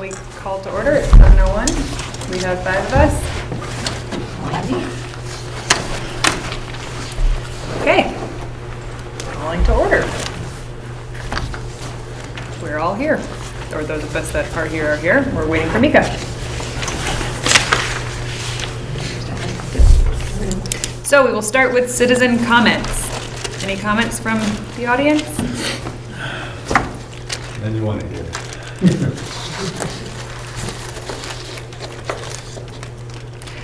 we call to order? It's 7:01. We have 5 of us. Okay. Calling to order. We're all here. Or those of us that are here are here. We're waiting for Mika. So we will start with citizen comments. Any comments from the audience? Then you want to hear.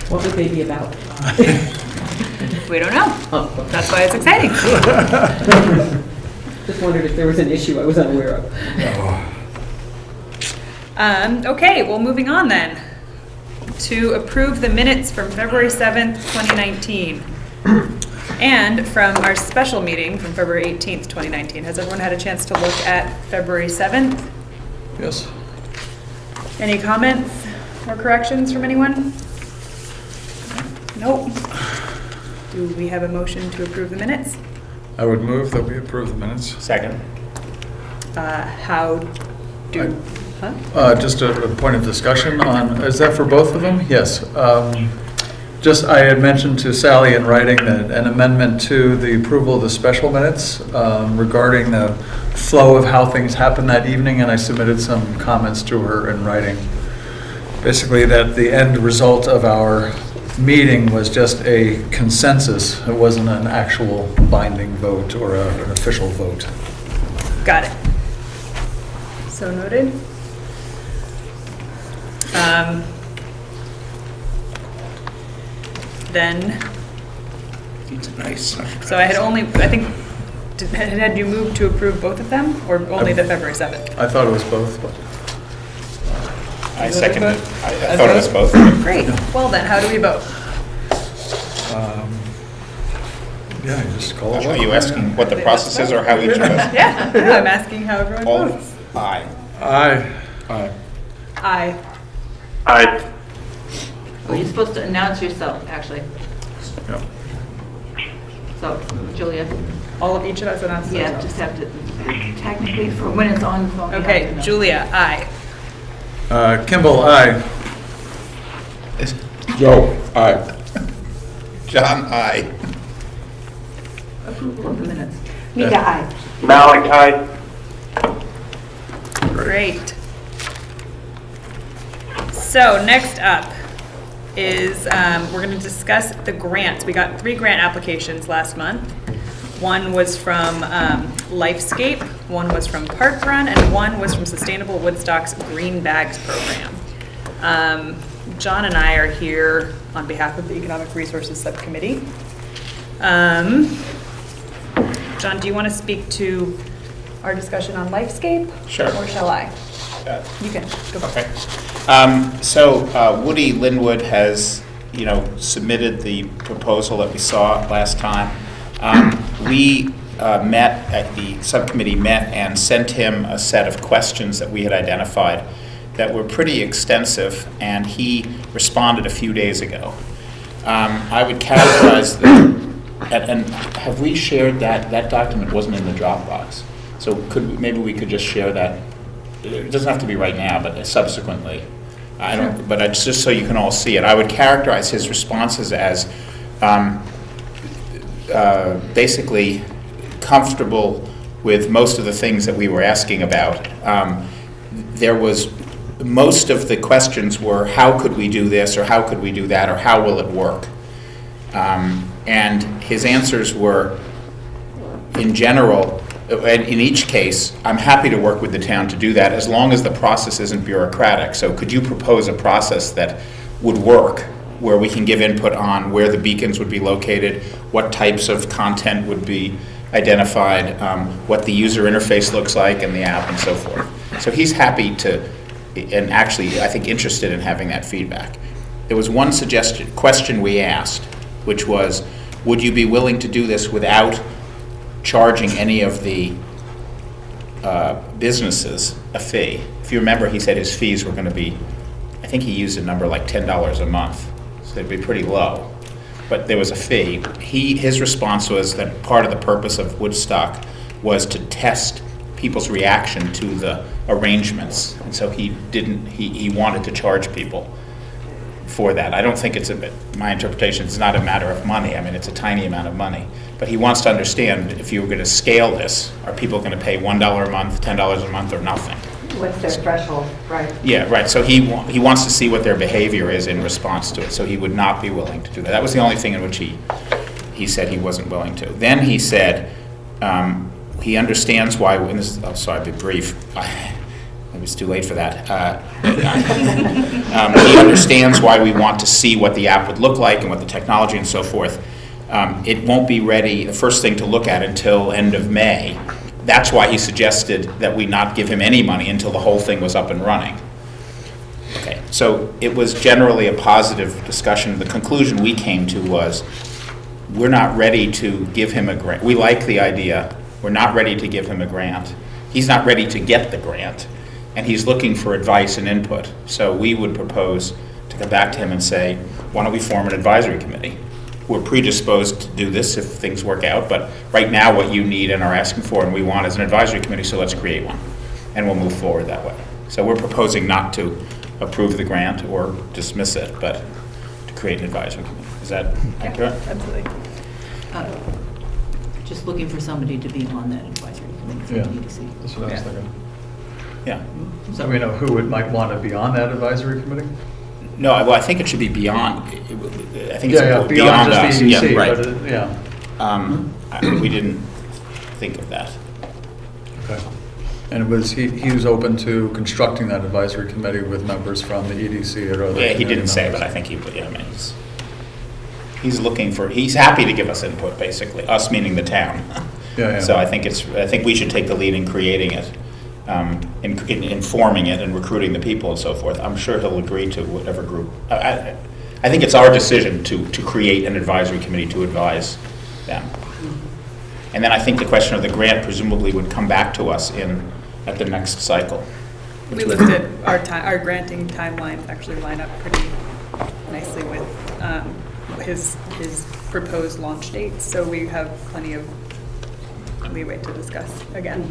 What would they be about? We don't know. That's why it's exciting. Just wondered if there was an issue I was unaware of. Okay, well, moving on then to approve the minutes from February 7th, 2019, and from our special meeting from February 18th, 2019. Has everyone had a chance to look at February 7th? Yes. Any comments or corrections from anyone? Nope. Do we have a motion to approve the minutes? I would move that we approve the minutes. Second. How do, Just a point of discussion on, is that for both of them? Yes. Just, I had mentioned to Sally in writing that an amendment to the approval of the special minutes regarding the flow of how things happened that evening, and I submitted some comments to her in writing. Basically, that the end result of our meeting was just a consensus. It wasn't an actual binding vote or an official vote. got it. So noted. Then, It's nice. so I think, had you moved to approve both of them, or only the February 7th? I thought it was both, but I seconded. I thought it was both. Great. Well then, how do we vote? yeah, you just call it. Are you asking what the process is or how each of us? Yeah, I'm asking how everyone All, votes. aye. Aye. Aye. Aye. Aye. Well, you're supposed to announce yourself, actually. Yep. So, Julia, All of each of us announced yeah, ourselves. just have to, technically, for when it's on the phone. you have Okay, to know. Julia, aye. Kimball, aye. Joe, aye. John, aye. Approval of the minutes. Mika, aye. Malik, aye. Great. So next up is, we're going to discuss the grants. We got 3 grant applications last month. One was from Lifescape, one was from Park Run, and one was from Sustainable Woodstock's Green Bags program. John and I are here on behalf of the Economic Resources Subcommittee. John, do you want to speak to our discussion on Lifescape? Sure. Or shall I? Uh, You can, go. Okay. So Woody Linwood has, submitted the proposal that we saw last time. We the subcommittee met and sent him a set of questions that we had identified that were pretty extensive, and he responded a few days ago. I would characterize and have we shared that? That document wasn't in the Dropbox. So maybe we could just share that. It doesn't have to be right now, but subsequently. I don't. But just so you can all see it, I would characterize his responses as basically comfortable with most of the things that we were asking about. There was most of the questions were how could we do this or how could we do that or how will it work, and his answers were in general. And in each case, I'm happy to work with the town to do that as long as the process isn't bureaucratic. So could you propose a process that would work, where we can give input on where the beacons would be located, what types of content would be identified, what the user interface looks like in the app, and so forth. So he's happy to, and actually I think interested in having that feedback. There was one question we asked, which was, would you be willing to do this without charging any of the businesses a fee? If you remember, he said his fees were going to be, I think he used a number like $10 a month, so they'd be pretty low. But there was a fee. His response was that part of the purpose of Woodstock was to test people's reaction to the arrangements. And so he wanted to charge people for that. I don't think my interpretation is not a matter of money. I mean, it's a tiny amount of money. But he wants to understand, if you were going to scale this, are people going to pay $1 a month, $10 a month, or nothing? What's their threshold, right? Yeah, right. So he wants to see what their behavior is in response to it. So he would not be willing to do that. That was the only thing in which he said he wasn't willing to. Then he said he understands why. And this, sorry, I'll be brief. Maybe it's too late for that. He understands why we want to see what the app would look like and what the technology and so forth. It won't be ready, the first thing to look at, until end of May. That's why he suggested that we not give him any money until the whole thing was up and running. Okay, so it was generally a positive discussion. The conclusion we came to was, we're not ready to give him a grant. We like the idea. We're not ready to give him a grant. He's not ready to get the grant, and he's looking for advice and input. So we would propose to come back to him and say, why don't we form an advisory committee? We're predisposed to do this if things work out, but right now what you need and are asking for and we want is an advisory committee, so let's create one. And we'll move forward that way. So we're proposing not to approve the grant or dismiss it, but to create an advisory committee. Is that accurate? Absolutely. Just looking for somebody to be on that advisory committee for Yeah. the EDC. That's what I was Yeah. thinking. Yeah. Do we know who might want to be on that advisory committee? No, well, I think it should be beyond, I think it's Yeah, beyond us. just the EDC, Yeah, right. but yeah. We didn't think of that. Okay. And he was open to constructing that advisory committee with members from the EDC or other. Yeah, he didn't community say, members. but I think he would, yeah, I mean, he's happy to give us input, basically, us meaning the town. Yeah. So I think we should take the lead in creating it, in informing it and recruiting the people and so forth. I'm sure he'll agree to whatever group. I think it's our decision to create an advisory committee to advise them. And then I think the question of the grant presumably would come back to us at the next cycle. We looked at our granting timelines actually line up pretty nicely with his proposed launch date, so we have plenty of leeway to discuss again.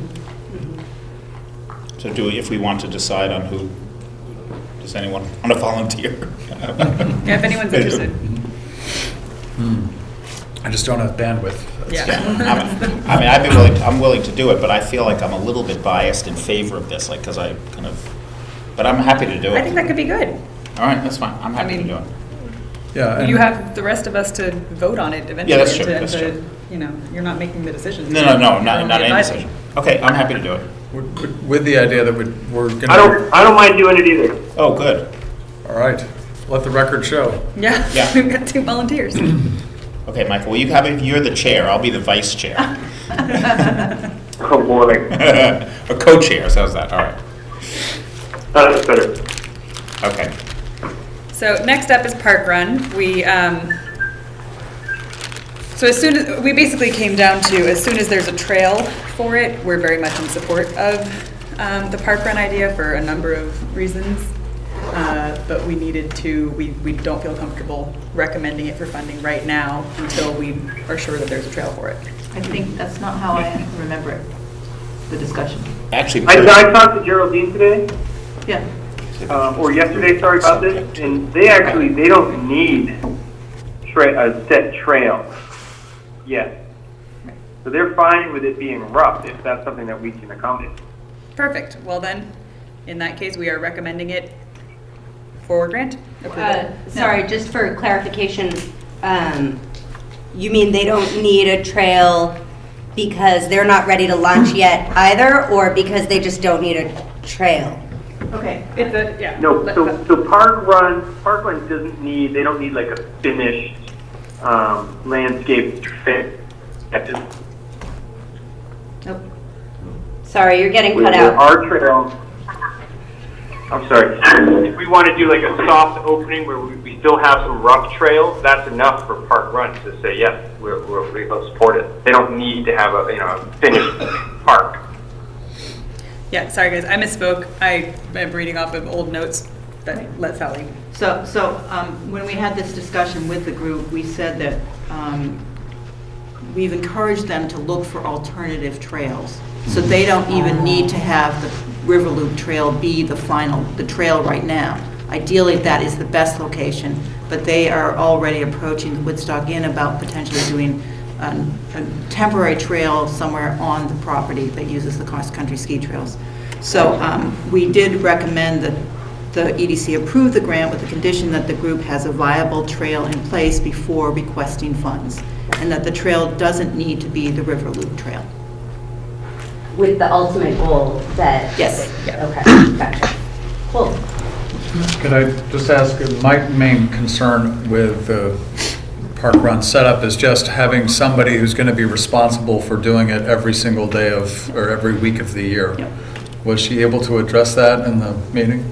So if we want to decide on who, does anyone want to volunteer? Yeah, if anyone's interested. I just don't have bandwidth. Yeah. I mean, I'm willing to do it, but I feel like I'm a little bit biased in favor of this, like, because but I'm happy to do it. I think that could be good. All right, that's fine, I'm happy to mean- do it. Yeah. and- You have the rest of us to vote on it eventually. Yeah, that's true, and that's true. You know, you're not making the decisions. No, You're not only any advising. decision. Okay, I'm happy to do it. With the idea that we're going to. I don't mind doing it either. Oh, good. All right, let the record show. Yeah, Yeah. we've got 2 volunteers. Okay, Michael, well, you're the chair, I'll be the vice chair. Oh, boy. Or co-chair, so how's that? All right. That's better. Okay. So next up is Park Run. So as soon as, we basically came down to, as soon as there's a trail for it, we're very much in support of the Park Run idea for a number of reasons. But we don't feel comfortable recommending it for funding right now until we are sure that there's a trail for it. I think that's not how I remember it, the discussion. Actually, I talked to Geraldine today, Yeah. or yesterday, sorry about this, and they don't need a set trail yet. So they're fine with it being rough if that's something that we can accommodate. Perfect. Well then, in that case, we are recommending it for grant approval. Sorry, just for clarification, you mean they don't need a trail because they're not ready to launch yet either, or because they just don't need a trail? Okay. It's yeah. No, so Park Run doesn't need, they don't need like a finished landscape fit. Nope. Sorry, you're getting cut With out. our trail, I'm sorry, if we want to do like a soft opening where we still have some rough trails, that's enough for Park Run to say, yes, we'll support it. They don't need to have a finished park. Yeah, sorry guys, I misspoke. I am reading off of old notes, but let Sally. So when we had this discussion with the group, we said that we've encouraged them to look for alternative trails So they don't even need to have the River Loop Trail be the trail right now. Ideally, that is the best location, but they are already approaching the Woodstock Inn about potentially doing a temporary trail somewhere on the property that uses the cross-country ski trails. So we did recommend that the EDC approve the grant with the condition that the group has a viable trail in place before requesting funds, and that the trail doesn't need to be the River Loop Trail. With the ultimate goal that. Yes. Okay, gotcha. Cool. Could I just ask, my main concern with the park run setup is just having somebody who's going to be responsible for doing it every single day or every week of the year. Yep. Was she able to address that in the meeting?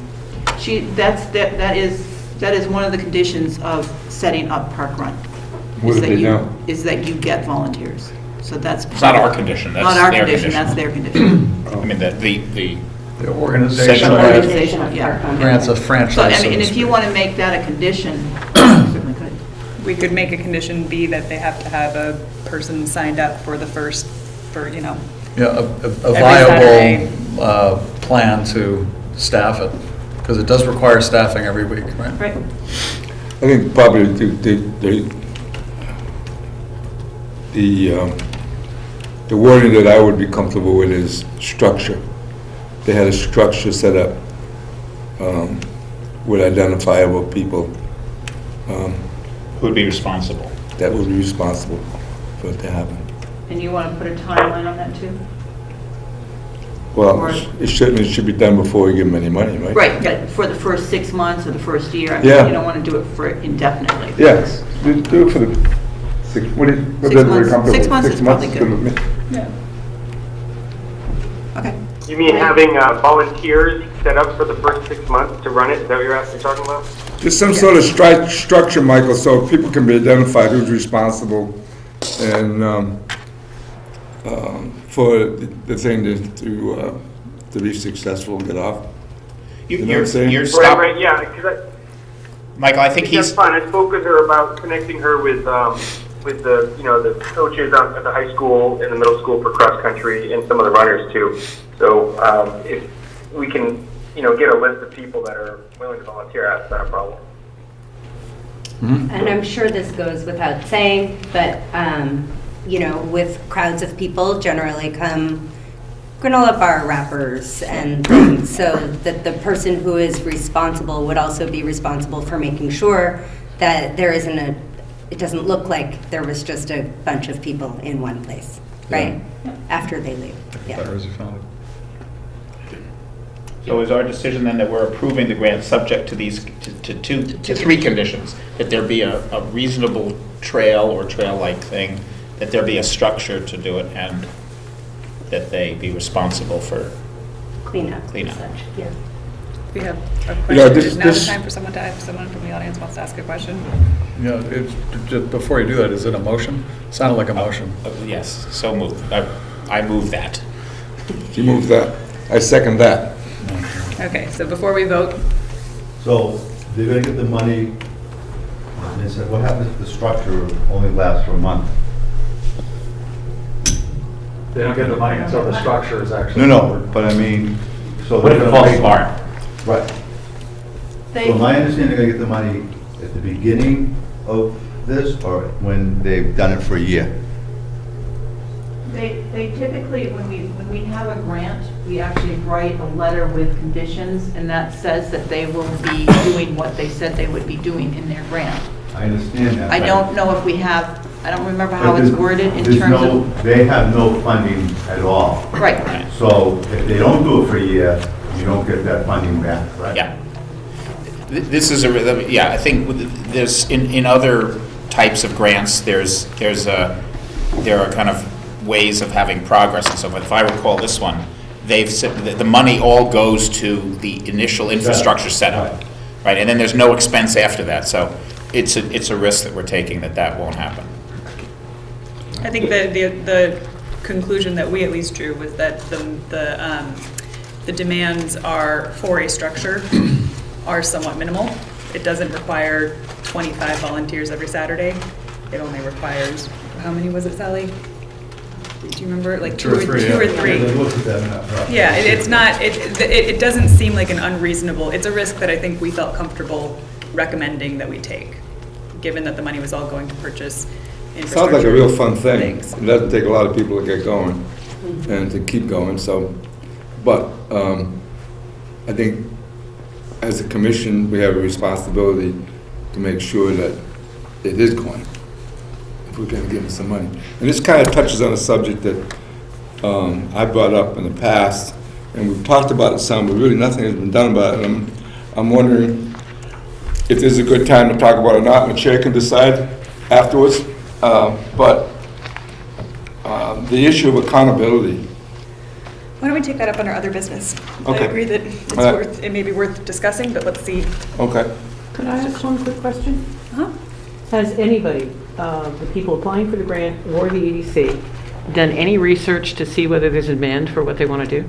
That is one of the conditions of setting up Park Run. What is did that they you- do? Is that you get volunteers. So that's. It's not our condition, that's Not our their condition, condition. that's their condition. I mean, the The organization Section that Organization of yeah. park run. grants a So, franchise. I so mean, to if you speak. want to make that a condition, certainly could. We could make a condition B that they have to have a person signed up for the first, you know, Yeah, a Saturday. viable plan to staff it, because it does require staffing every week, right? Right. I think probably the wording that I would be comfortable with is structure. They had a structure set up with identifiable people who would be responsible. that would be responsible for it to happen. And you want to put a timeline on that too? Well, Or- it should be done before we give them any money, right? Right, but for the first 6 months or the first year, I mean, Yeah. you don't want to do it for indefinitely. Yes, do it for the six, what is, what 6 is months. comfortable? 6 months is probably good. with me. yeah. Okay. You mean having volunteers set up for the first 6 months to run it? Is that what you're talking about? Just some sort of structure, Michael, so people can be identified who's responsible and for the thing to be successful and get off. You know what I'm saying? You're Right, stop, right, yeah, because Michael, I think that's he's, fine. I spoke with her about connecting her with the, you know, the coaches at the high school and the middle school for cross country and some of the runners too. So if we can, you know, get a list of people that are willing to volunteer, that's not a problem. And I'm sure this goes without saying, but, you know, with crowds of people generally come granola bar wrappers and things, so that the person who is responsible would also be responsible for making sure that there isn't it doesn't look like there was just a bunch of people in one place, right? After they leave, yeah. Better as you found it. so is our decision then that we're approving the grant subject to these, to 3 conditions? That there be a reasonable trail or trail-like thing, that there be a structure to do it, and that they be responsible for Cleanup. Cleanup. and such, yeah. We have a Yeah, question. this- Is now the this- time for someone from the audience wants to ask a question? Yeah, just before you do that, is it a motion? Sounded like a motion. Yes, so moved. I move that. You move that. I second that. Okay, so before we vote, So they're gonna get the money, and they said, what happens if the structure only lasts for a month? They don't get the money until the structure is actually. No, but I mean, so. What if they're it gonna falls pay- apart? Right. So my understanding, they're gonna get the money at the beginning of this, or when they've done it for a year? They typically, when we have a grant, we actually write a letter with conditions, and that says that they will be doing what they said they would be doing in their grant. I understand that. I but- don't know if we have, I don't remember but how it's there's- worded in there's terms no- of, They have no funding at all. right. So if they don't do it for a year, you don't get that funding back, right? Yeah. This is yeah, I think there's, in other types of grants, there are kind of ways of having progress and so forth. If I recall this one, they've said that the money all goes to the initial infrastructure setup, right? And then there's no expense after that, so it's a risk that we're taking that won't happen. I think the conclusion that we at least drew was that the demands are for a structure are somewhat minimal. It doesn't require 25 volunteers every Saturday. It only requires, how many was it, Sally? do you remember, like Two or three, yeah. They looked at that map, right. Yeah, it's not, it doesn't seem like an unreasonable, it's a risk that I think we felt comfortable recommending that we take, given that the money was all going to purchase infrastructure. Sounds like a real fun thing. things. It doesn't take a lot of people to get going and to keep going, so, but I think as a commission, we have a responsibility to make sure that it is going, if we're gonna give them some money. And this kind of touches on a subject that I brought up in the past, and we've talked about it some, but really nothing has been done about it. And I'm wondering if this is a good time to talk about it or not, and the chair can decide afterwards. But the issue of accountability. Why don't we take that up under other business? I Okay. agree that it's All right. worth, it may be worth discussing, but let's see. Okay. Could I ask one quick question? Uh-huh. Has anybody, the people applying for the grant or the EDC, done any research to see whether there's a demand for what they want to do?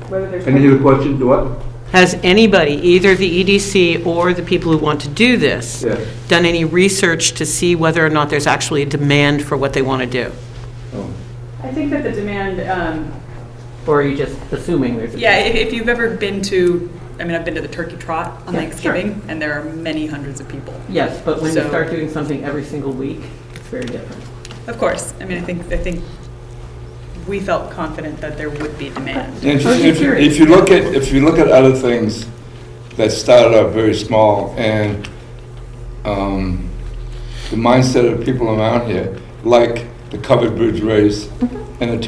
Whether there's Any other questions, do what? Has anybody, either the EDC or the people who want to do this, Yes. done any research to see whether or not there's actually a demand for what they want to do? Oh. I think that the demand, Or are you just assuming there's a yeah, demand? if you've ever been to, I mean, I've been to the Turkey Trot on Yeah, Thanksgiving, and there are many hundreds of people. Yes, but when you So- start doing something every single week, it's very different. Of course, I mean, I think we felt confident that there would be demand. If I was if- curious. if you look at other things that started out very small, and the mindset of people around here, like the covered bridge race and the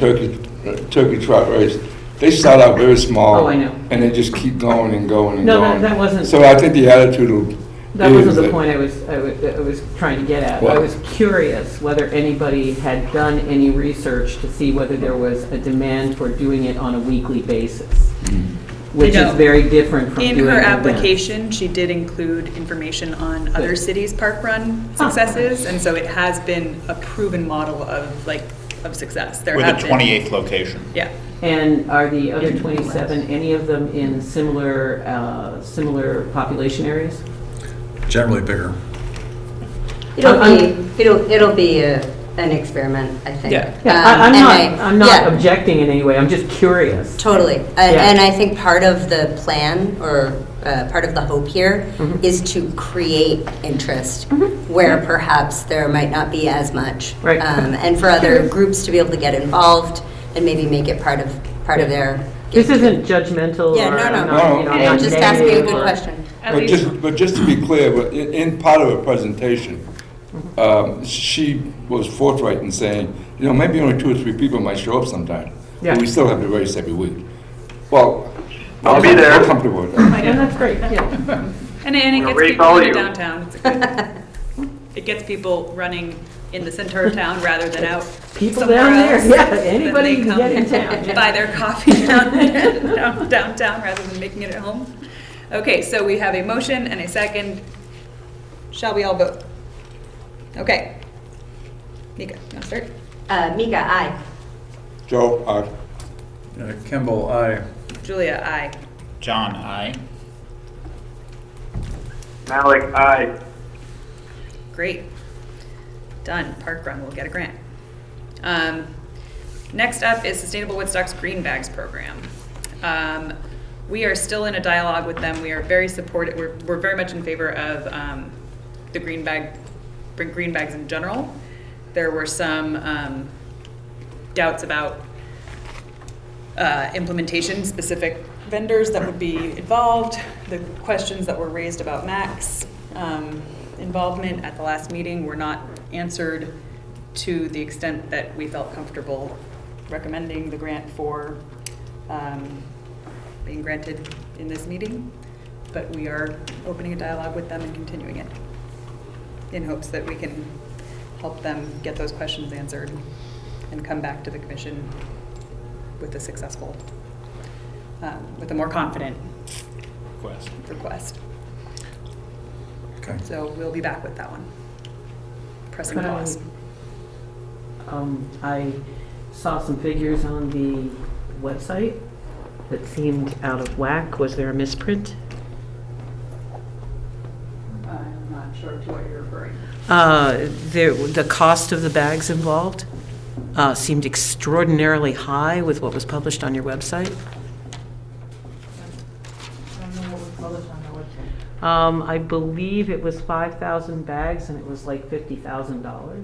turkey trot race, they start out very small. Oh, I know. And they just keep going and going and No, going. that wasn't- So I think the attitude That is wasn't the that- point I was trying to get at. What? I was curious whether anybody had done any research to see whether there was a demand for doing it on a weekly basis, which You know, is very different from In doing her events. application, she did include information on other cities' park run successes, and so it has been a proven model of success. There We're have the been- 28th location. Yeah. And are the other 27, any of them in similar population areas? Generally bigger. It'll be an experiment, I think. Yeah. I'm not yeah. objecting in any way, I'm just curious. Totally. Yeah. And I think part of the plan, or part of the hope here, is to create interest where perhaps there might not be as much. Right. And for other groups to be able to get involved and maybe make it part of their. This isn't judgmental or. Yeah, no, I'm no. not, you know, I'm I'm not just asking a negative good or- question. At But least, just to be clear, but in part of her presentation, she was forthright in saying, maybe only 2 or 3 people might show up sometime. Yeah. But we still have the race every week. Well, I'll be there. I'm comfortable with that. And that's great, yeah. and it We'll gets race people all into you. downtown. It's a good- It gets people running in the center of town rather than out People somewhere down there, else. yeah, Then anybody they can come get in town. yeah. Buy their coffee downtown rather than making it at home. Okay, so we have a motion and a second. Shall we all vote? Okay. Mika, you want to start? Mika, aye. Joe, Kimball, aye. Julia, aye. John, aye. Malik, aye. Great. Done. Park Run will get a grant. Next up is Sustainable Woodstock's Green Bags program. We are still in a dialogue with them. We are very supportive. We're very much in favor of the green bags in general. There were some doubts about implementation, specific vendors that would be involved, the questions that were raised about Mac's involvement at the last meeting were not answered to the extent that we felt comfortable recommending the grant for being granted in this meeting, but we are opening a dialogue with them and continuing it in hopes that we can help them get those questions answered and come back to the commission with a successful, with a more confident request. Okay. So we'll be back with that one. Pressing Could I- pause. I saw some figures on the website that seemed out of whack. Was there a misprint? I'm not sure to what you're referring. The cost of the bags involved. seemed extraordinarily high with what was published on your website. I believe it was 5,000 bags, and it was like $50,000.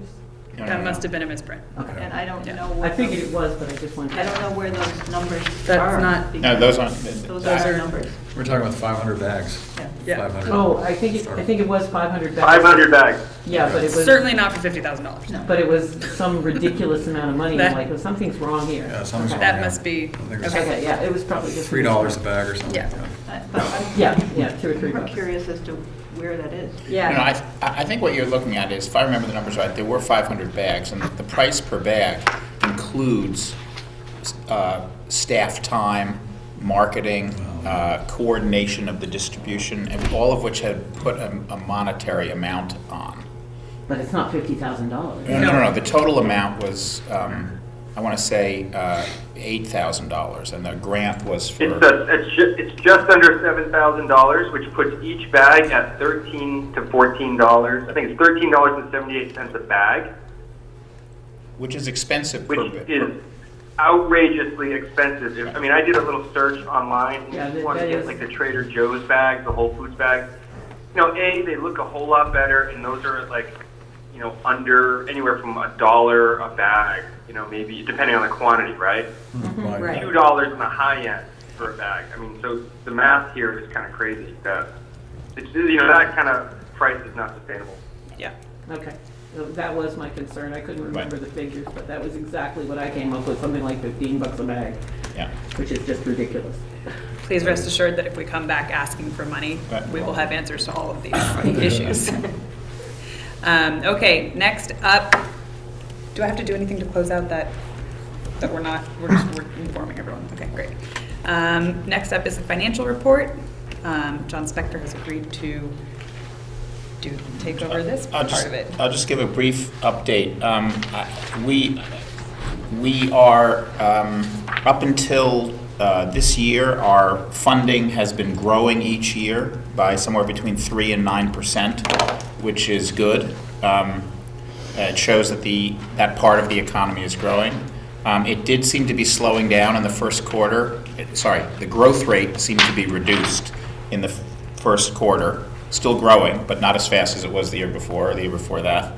That must have been a misprint. And I don't Yeah. know I where, figured it was, but I just wanted to. I don't know where those numbers That's are. not- No, those aren't. Those are our numbers. We're talking about 500 bags. Yeah. 500. Oh, I think it was 500 bags. 500 bags. Yeah, but it was. Certainly not for $50,000. No. But it was some ridiculous amount of money, That- I'm like, well, something's wrong here. Yeah, something's Okay. wrong. That must be, I think it's Okay, yeah, it was probably just. $3 a bag or something. Yeah. But I'm Yeah, 2 or 3 I'm bucks. curious as to where that is. You know, I think what you're looking at is, if I remember the numbers right, there were 500 bags, and the price per bag includes staff time, marketing, coordination of the distribution, and all of which had put a monetary amount on. But it's not $50,000. No. The total amount was, I want to say, $8,000, and the grant was for. It's just under $7,000, which puts each bag at $13 to $14. I think it's $13.78 a bag, Which is expensive which per is outrageously expensive. I mean, I did a little search online. Yeah, If you want to that get is- like the Trader Joe's bag, the Whole Foods bag, they look a whole lot better, and those are like, under anywhere from $1 a bag, maybe depending on the quantity, right? Right. $2 on the high end for a bag. I mean, so the math here is kind of crazy. That it's that kind of price is not sustainable. yeah. Okay, so that was my concern, I couldn't remember the figures, but that was exactly what I came up with, something like $15 a bag, Yeah. which is just ridiculous. Please rest assured that if we come back asking for money, Right. we will have answers to all of these issues. Okay, next up, do I have to do anything to close out that we're informing everyone? Okay, great. Next up is the financial report. John Spector has agreed to take over this part of it. I'll just give a brief update. We are, up until this year, our funding has been growing each year by somewhere between 3% and 9%, which is good. It shows that that part of the economy is growing. It did seem to be slowing down in the first quarter. The growth rate seemed to be reduced in the first quarter. Still growing, but not as fast as it was the year before or the year before that.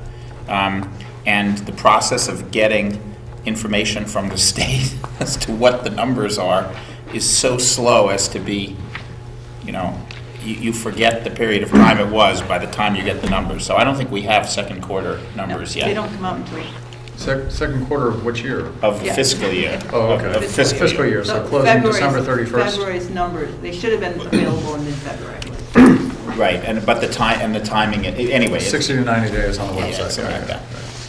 And the process of getting information from the state as to what the numbers are is so slow as to be, you forget the period of time it was by the time you get the numbers. So I don't think we have second quarter numbers They yet don't come out until. Second quarter of which year? of the Yeah. fiscal year. Oh, okay. Of fiscal year. So closing December 31st. February's numbers, they should have been available in mid-February. Right, but the timing, anyway. it's- 60 to 90 days on the Yeah, website. something like Okay.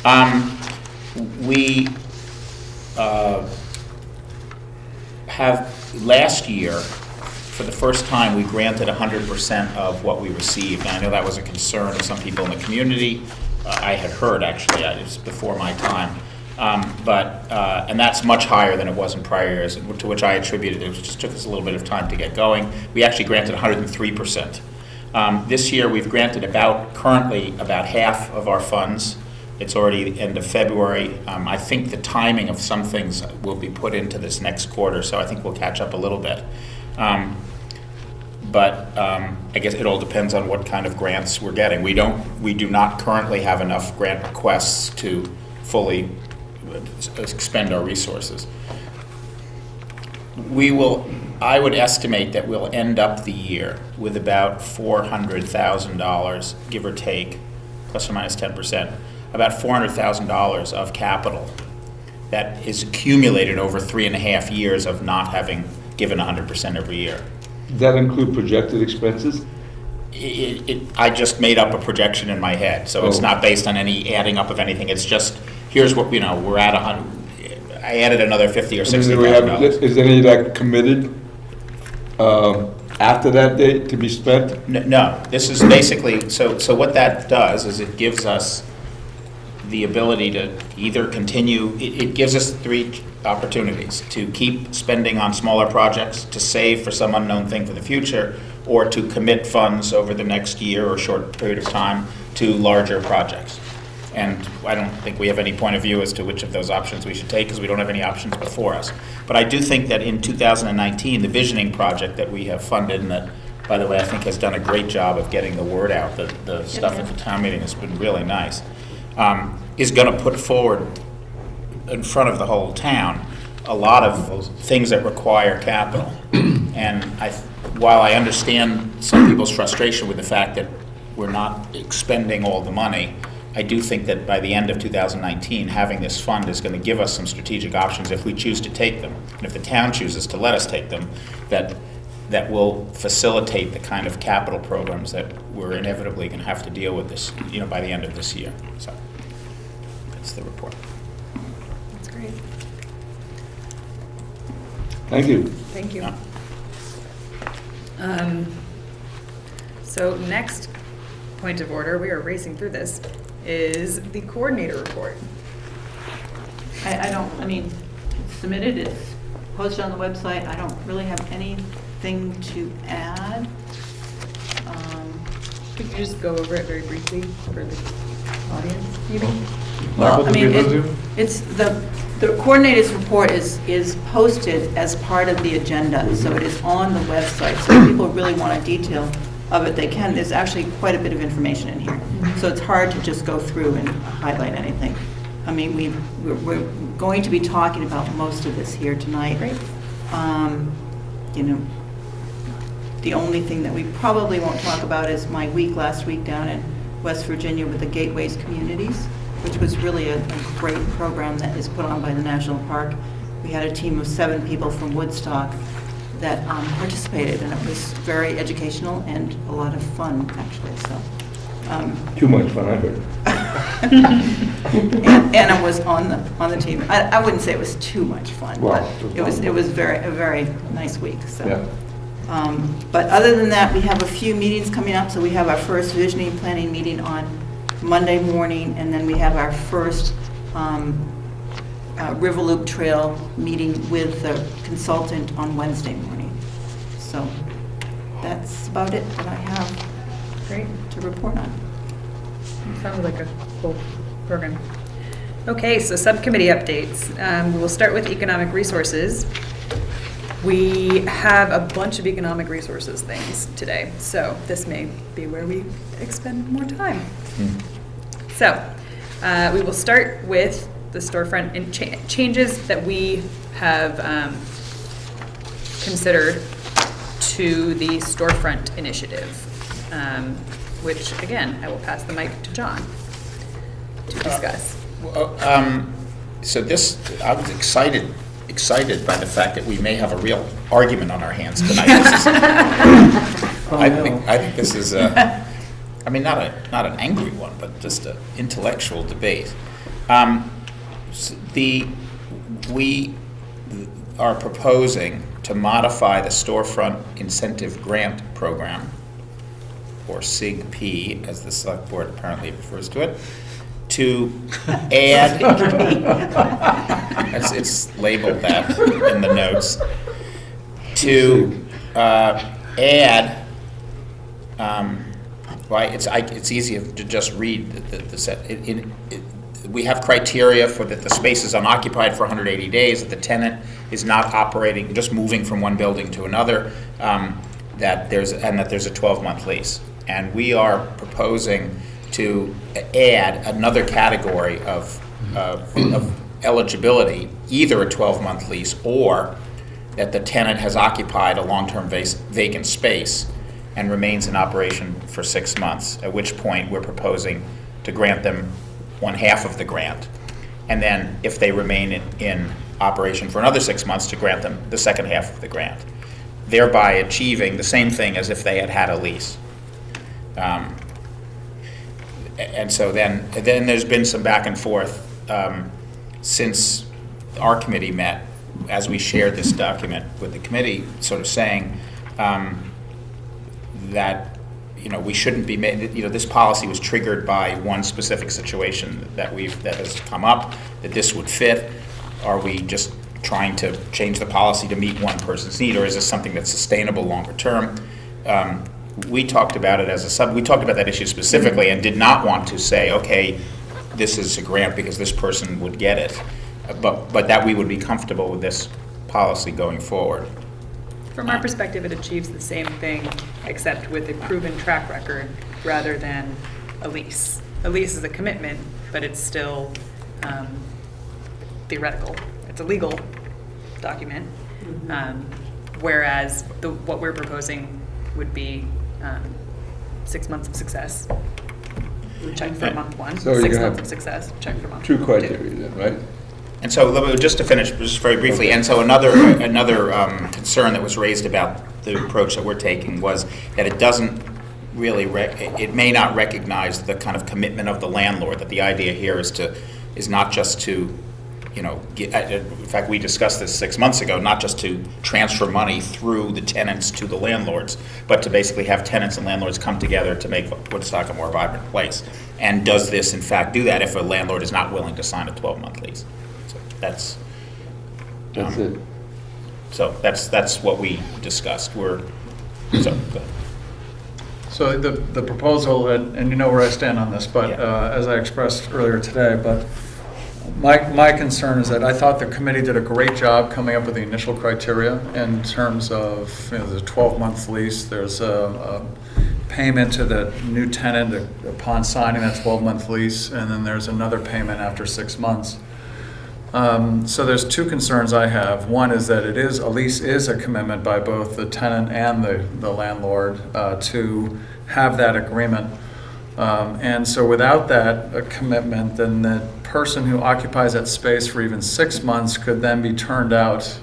that. We have, last year, for the first time, we granted 100% of what we received. And I know that was a concern of some people in the community. I had heard, actually, it was before my time. And that's much higher than it was in prior years, to which I attributed it. It just took us a little bit of time to get going. We actually granted 103%. This year, we've granted currently about half of our funds. It's already the end of February. I think the timing of some things will be put into this next quarter, so I think we'll catch up a little bit. But I guess it all depends on what kind of grants we're getting. We do not currently have enough grant requests to fully expend our resources. I would estimate that we'll end up the year with about $400,000, give or take, plus or minus 10%, about $400,000 of capital that is accumulated over 3.5 years of not having given 100% every year. Does that include projected expenses? I just made up a projection in my head, so it's not based on any adding up of anything. It's just, here's what, we're at 100. I added another $50,000 or $60,000. Is any of that committed after that date to be spent? No, this is basically, so what that does is it gives us the ability to either continue, it gives us 3 opportunities: to keep spending on smaller projects, to save for some unknown thing for the future, or to commit funds over the next year or short period of time to larger projects. And I don't think we have any point of view as to which of those options we should take, because we don't have any options before us. But I do think that in 2019, the visioning project that we have funded, and that, by the way, I think has done a great job of getting the word out, the stuff at the town meeting has been really nice, is going to put forward in front of the whole town a lot of things that require capital. And while I understand some people's frustration with the fact that we're not expending all the money, I do think that by the end of 2019, having this fund is going to give us some strategic options if we choose to take them. And if the town chooses to let us take them, that will facilitate the kind of capital programs that we're inevitably going to have to deal with this, by the end of this year. So that's the report. That's great. Thank you. Thank you. Yeah. So next point of order, we are racing through this, is the coordinator report. I mean, it's submitted, it's posted on the website. I don't really have anything to add. Could you just go over it very briefly for the audience, maybe? Well, Michael, I did mean, you lose you? it's the coordinator's report is posted as part of the agenda, so it is on the website. So if people really want a detail of it, they can. There's actually quite a bit of information in here, so it's hard to just go through and highlight anything. I mean, we're going to be talking about most of this here tonight. Right. The only thing that we probably won't talk about is my week last week down in West Virginia with the Gateways Communities, which was really a great program that is put on by the National Park. We had a team of 7 people from Woodstock that participated, and it was very educational and a lot of fun, actually. So. Too much fun, I heard. Anna was on the team. I wouldn't say it was too much fun, Well, but it was a very nice week. So. Yeah. But other than that, we have a few meetings coming up. So we have our first visioning planning meeting on Monday morning, and then we have our first River Loop Trail meeting with the consultant on Wednesday morning. So that's about it that I have Great. to report on. Sounds like a cool program. Okay, so subcommittee updates. We'll start with economic resources. We have a bunch of economic resources things today, so this may be where we expend more time. So we will start with the storefront and changes that we have considered to the storefront initiative, which again, I will pass the mic to John to discuss. So I was excited by the fact that we may have a real argument on our hands tonight. I think this is not an angry one, but just an intellectual debate. We are proposing to modify the storefront incentive grant program, or SIGP, as the select board apparently refers to it, to add, it's labeled that in the notes, to add, it's easier to just read the set. We have criteria for that the space is unoccupied for 180 days, that the tenant is not operating, just moving from one building to another, that there's a 12-month lease. And we are proposing to add another category of eligibility, either a 12-month lease or that the tenant has occupied a long-term vacant space and remains in operation for 6 months, at which point we're proposing to grant them 1/2 of the grant. And then if they remain in operation for another 6 months, to grant them the second half of the grant, thereby achieving the same thing as if they had had a lease. And so then there's been some back and forth since our committee met, as we shared this document with the committee, sort of saying that we shouldn't be made. This policy was triggered by one specific situation that has come up, that this would fit. Are we just trying to change the policy to meet one person's need, or is this something that's sustainable longer term? We talked about it we talked about that issue specifically and did not want to say, okay, this is a grant because this person would get it, but that we would be comfortable with this policy going forward. From our perspective, it achieves the same thing, except with a proven track record rather than a lease. A lease is a commitment, but it's still theoretical. It's a legal document. Whereas what we're proposing would be 6 months of success. Check for month one. So you're 6 gonna months have of success. Check for month 2 two. criteria then, right? And so, just to finish, just very briefly, and so another concern that was raised about the approach that we're taking was that it doesn't really, it may not recognize the kind of commitment of the landlord, that the idea here is not just to, in fact, we discussed this 6 months ago, not just to transfer money through the tenants to the landlords, but to basically have tenants and landlords come together to make Woodstock a more vibrant place. And does this, in fact, do that if a landlord is not willing to sign a 12-month lease? So that's it. So that's what we discussed. Go ahead. So the proposal, and you know where I stand on this, but Yeah. as I expressed earlier today, but my concern is that I thought the committee did a great job coming up with the initial criteria in terms of, the 12-month lease, there's a payment to the new tenant upon signing that 12-month lease, and then there's another payment after 6 months. So there's 2 concerns I have. One is that a lease is a commitment by both the tenant and the landlord to have that agreement. And so without that commitment, then the person who occupies that space for even 6 months could then be turned out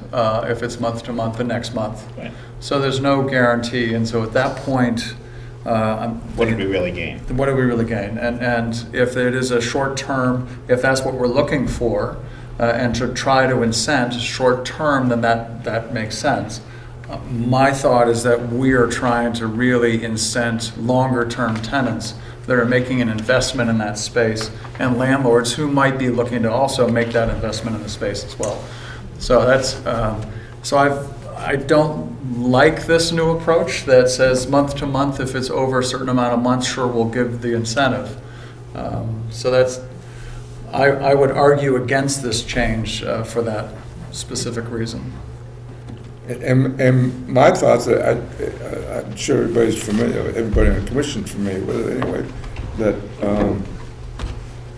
if it's month to month the next month. Right. So there's no guarantee. And so at that point, What did we really gain? what do we really gain? And if it is a short term, if that's what we're looking for, and to try to incent short term, then that makes sense. My thought is that we are trying to really incent longer term tenants that are making an investment in that space, and landlords who might be looking to also make that investment in the space as well. So that's I don't like this new approach that says month to month. If it's over a certain amount of months, sure, we'll give the incentive. So that's, I would argue against this change for that specific reason. And my thoughts are, I'm sure everybody's familiar, everybody on the commission's familiar with it anyway, that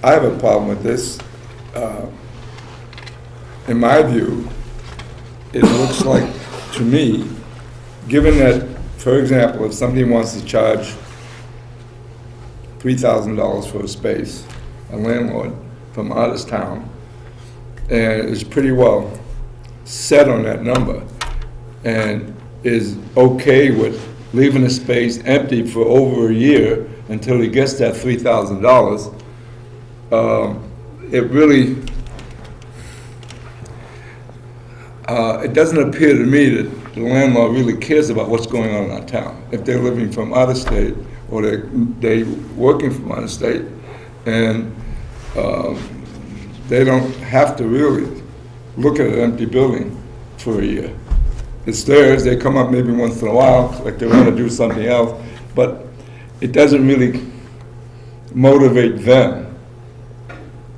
I have a problem with this. In my view, it looks like, to me, given that, for example, if somebody wants to charge $3,000 for a space, a landlord from out of town, and is pretty well set on that number, and is okay with leaving the space empty for over a year until he gets that $3,000, it really, it doesn't appear to me that the landlord really cares about what's going on in our town. If they're living from out of state, or they're working from out of state, and they don't have to really look at an empty building for a year. It's theirs, they come up maybe once in a while, like they want to do something else, but it doesn't really motivate them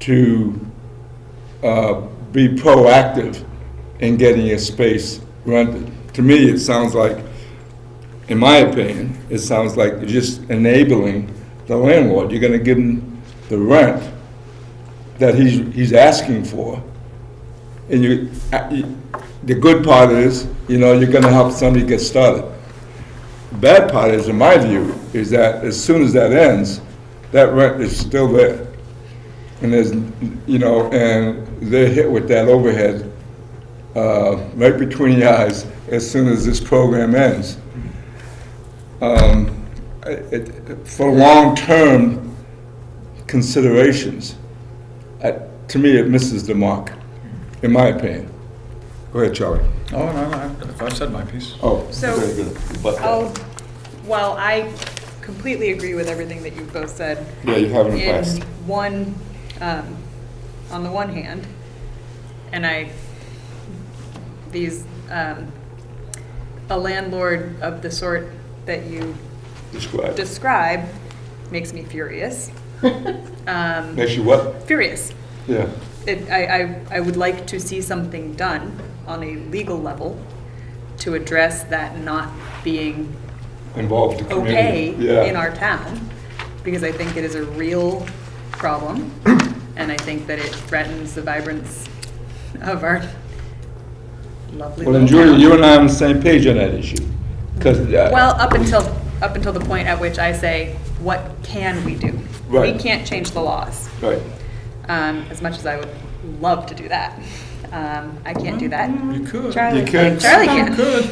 to be proactive in getting a space rented. To me, it sounds like, in my opinion, it sounds like you're just enabling the landlord. You're going to give him the rent that he's asking for. And the good part is, you're going to help somebody get started. The bad part is, in my view, is that as soon as that ends, that rent is still there. And there's, and they're hit with that overhead right between the eyes as soon as this program ends. For long-term considerations, to me, it misses the mark, in my opinion. Go ahead, Charlie. Oh, no, I've said my piece. Oh, So, very good. while I completely agree with everything that you've both said, Yeah, you have it in the past. on the one hand, and a landlord of the sort that you Describe. describe makes me furious. Makes you what? Furious. Yeah. I would like to see something done on a legal level to address that not being Involved the okay community. Yeah. in our town, because I think it is a real problem, and I think that it threatens the vibrance of our lovely Well, little then, Julia, town. you and I are on the same page on that issue. Because, Well, up until the point at which I say, what can we do? Right. We can't change the laws, right. as much as I would love to do that. I can't do that. You could. Charlie, You could. Charlie You can. could.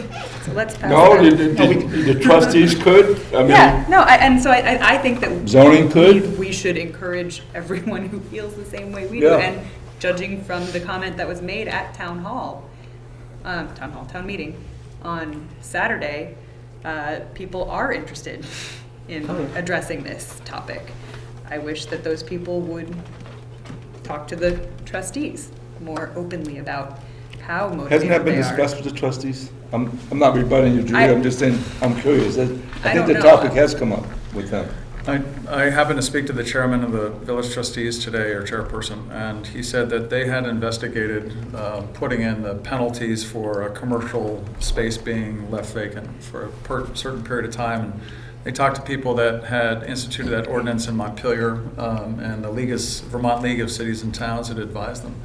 So let's pass No, that. the trustees could. I mean, Yeah, no, and so I think that Zoning could. we should encourage everyone who feels the same way we do. Yeah. And judging from the comment that was made at town meeting on Saturday, people are interested in addressing this topic. I wish that those people would talk to the trustees more openly about how motivated Hasn't that been they discussed are. with the trustees? I'm not rebutting you, Julia, I'm just saying, I'm curious. I think don't the know. topic has come up with them. I happened to speak to the chairman of the village trustees today, or chairperson, and he said that they had investigated putting in the penalties for a commercial space being left vacant for a certain period of time. And they talked to people that had instituted that ordinance in Montpelier, and the Vermont League of Cities and Towns had advised them.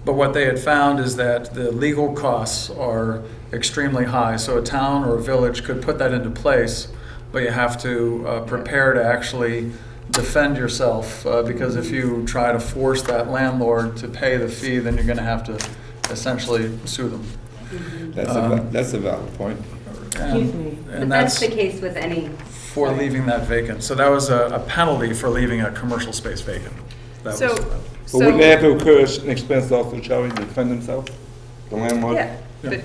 But what they had found is that the legal costs are extremely high. So a town or a village could put that into place, but you have to prepare to actually defend yourself, because if you try to force that landlord to pay the fee, then you're going to have to essentially sue them. That's a valid point. Excuse me. But And that's that's the case with any. for leaving that vacant. So that was a penalty for leaving a commercial space vacant. That So, was, But wouldn't they have to incur an expense also, Charlie, to defend themselves? The landlord? yeah, Yeah. but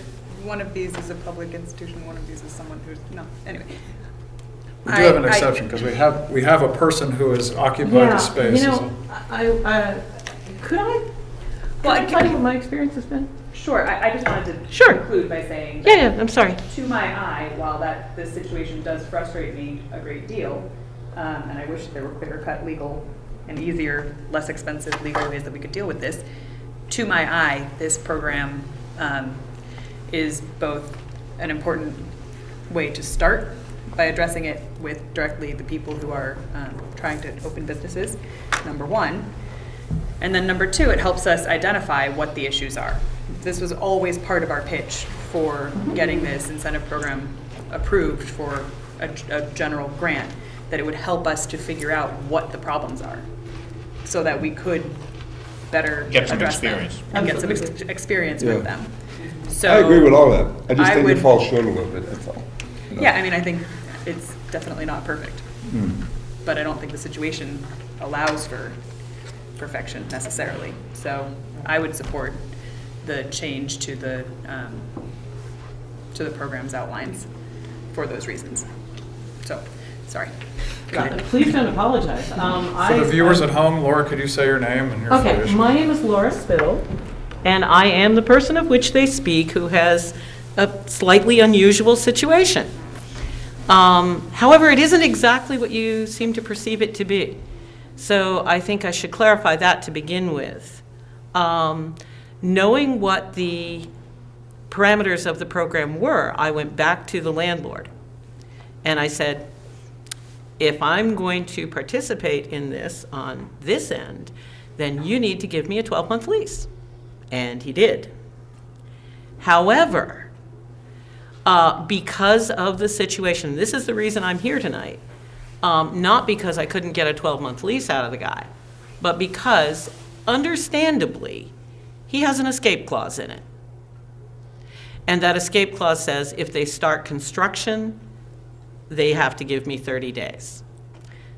one of these is a public institution, one of these is someone who's, no, anyway. we do have an I- exception, because we have a person who has occupied the space. You know, could I tell you what my experience has been? Sure, I just wanted to Sure. conclude by saying Yeah, that yeah, I'm sorry. to my eye, while this situation does frustrate me a great deal, and I wish there were clear-cut legal and easier, less expensive legal ways that we could deal with this, to my eye, this program is both an important way to start by addressing it with directly the people who are trying to open businesses, number one. And then number two, it helps us identify what the issues are. This was always part of our pitch for getting this incentive program approved for a general grant, that it would help us to figure out what the problems are, so that we could better Get some address them experience. and get some experience Yeah. with them. So I agree with all that. I just I think it would- falls short a little bit, that's all. You know? Yeah, I mean, I think it's definitely not perfect, Hmm. but I don't think the situation allows for perfection necessarily. So I would support the change to the program's outlines for those reasons. So, sorry. Go ahead. Please don't apologize. For the viewers at home, Laura, could you say your name and your Okay, affiliation? my name is Laura Spittle, and I am the person of which they speak who has a slightly unusual situation. However, it isn't exactly what you seem to perceive it to be. So I think I should clarify that to begin with. Knowing what the parameters of the program were, I went back to the landlord and I said, if I'm going to participate in this on this end, then you need to give me a 12-month lease. And he did. However, because of the situation, this is the reason I'm here tonight, not because I couldn't get a 12-month lease out of the guy, but because, understandably, he has an escape clause in it. And that escape clause says if they start construction, they have to give me 30 days.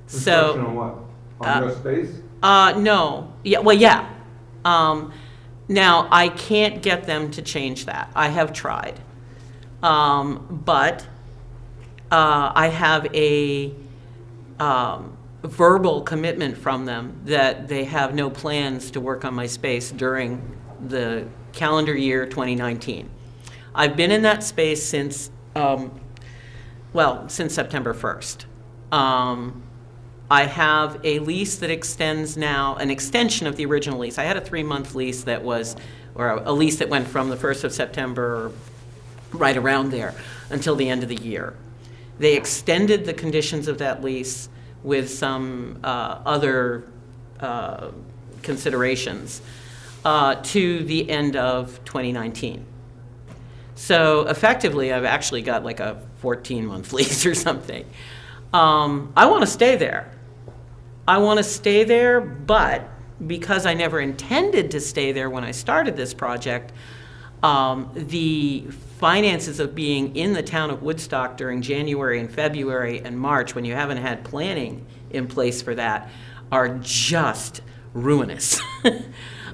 Construction on what? On your space? No. Yeah, well, yeah. Now, I can't get them to change that. I have tried. But I have a verbal commitment from them that they have no plans to work on my space during the calendar year 2019. I've been in that space since, since September 1st. I have a lease that extends now, an extension of the original lease. I had a 3-month lease that was, or a lease that went from the 1st of September, right around there, until the end of the year. They extended the conditions of that lease with some other considerations to the end of 2019. So effectively, I've actually got like a 14-month lease or something. I want to stay there. I want to stay there, but because I never intended to stay there when I started this project, the finances of being in the town of Woodstock during January and February and March, when you haven't had planning in place for that, are just ruinous.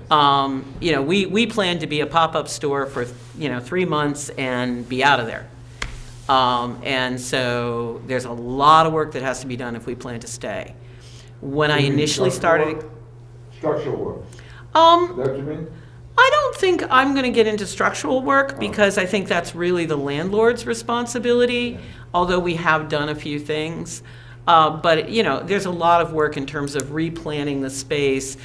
We plan to be a pop-up store for 3 months and be out of there. And so there's a lot of work that has to be done if we plan to stay. When I initially started, Structural work. Is that what you mean? I don't think I'm going to get into structural work because I think that's really the landlord's responsibility, although we have done a few things. But there's a lot of work in terms of replanning the space,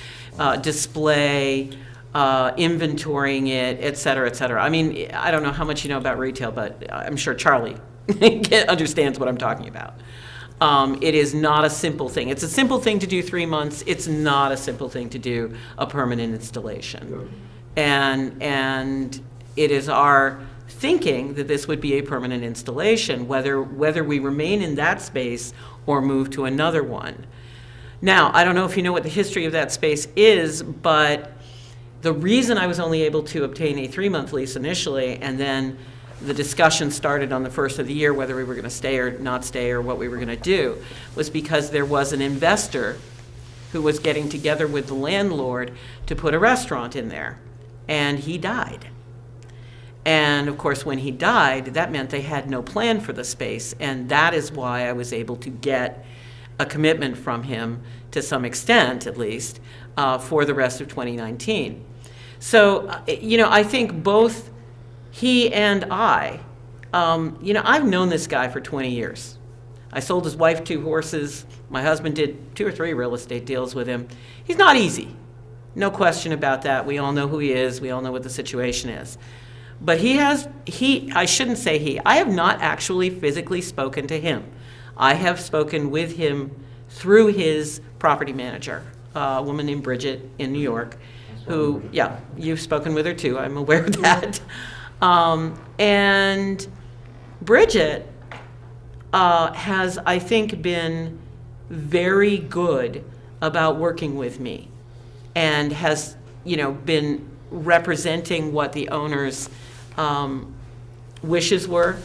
display, inventorying it, et cetera, et cetera. I mean, I don't know how much you know about retail, but I'm sure Charlie understands what I'm talking about. It is not a simple thing. It's a simple thing to do 3 months. It's not a simple thing to do a permanent installation. And it is our thinking that this would be a permanent installation, whether we remain in that space or move to another one. Now, I don't know if you know what the history of that space is, but the reason I was only able to obtain a 3-month lease initially, and then the discussion started on the first of the year whether we were going to stay or not stay or what we were going to do, was because there was an investor who was getting together with the landlord to put a restaurant in there, and he died. And of course, when he died, that meant they had no plan for the space, and that is why I was able to get a commitment from him, to some extent at least, for the rest of 2019. So, I think both he and I've known this guy for 20 years. I sold his wife 2 horses. My husband did 2 or 3 real estate deals with him. He's not easy. No question about that. We all know who he is. We all know what the situation is. But I shouldn't say he. I have not actually physically spoken to him. I have spoken with him through his property manager, a woman named Bridget in New York, who, yeah, you've spoken with her too. I'm aware of that. And Bridget has, I think, been very good about working with me, and has, been representing what the owner's wishes were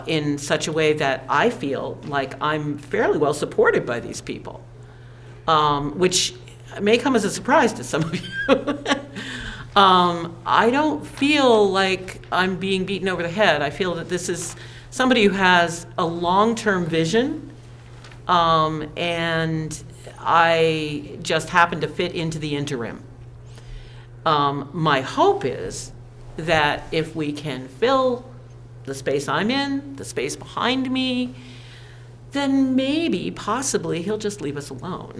in such a way that I feel like I'm fairly well supported by these people, which may come as a surprise to some of you. I don't feel like I'm being beaten over the head. I feel that this is somebody who has a long-term vision, and I just happen to fit into the interim. My hope is that if we can fill the space I'm in, the space behind me, then maybe, possibly, he'll just leave us alone.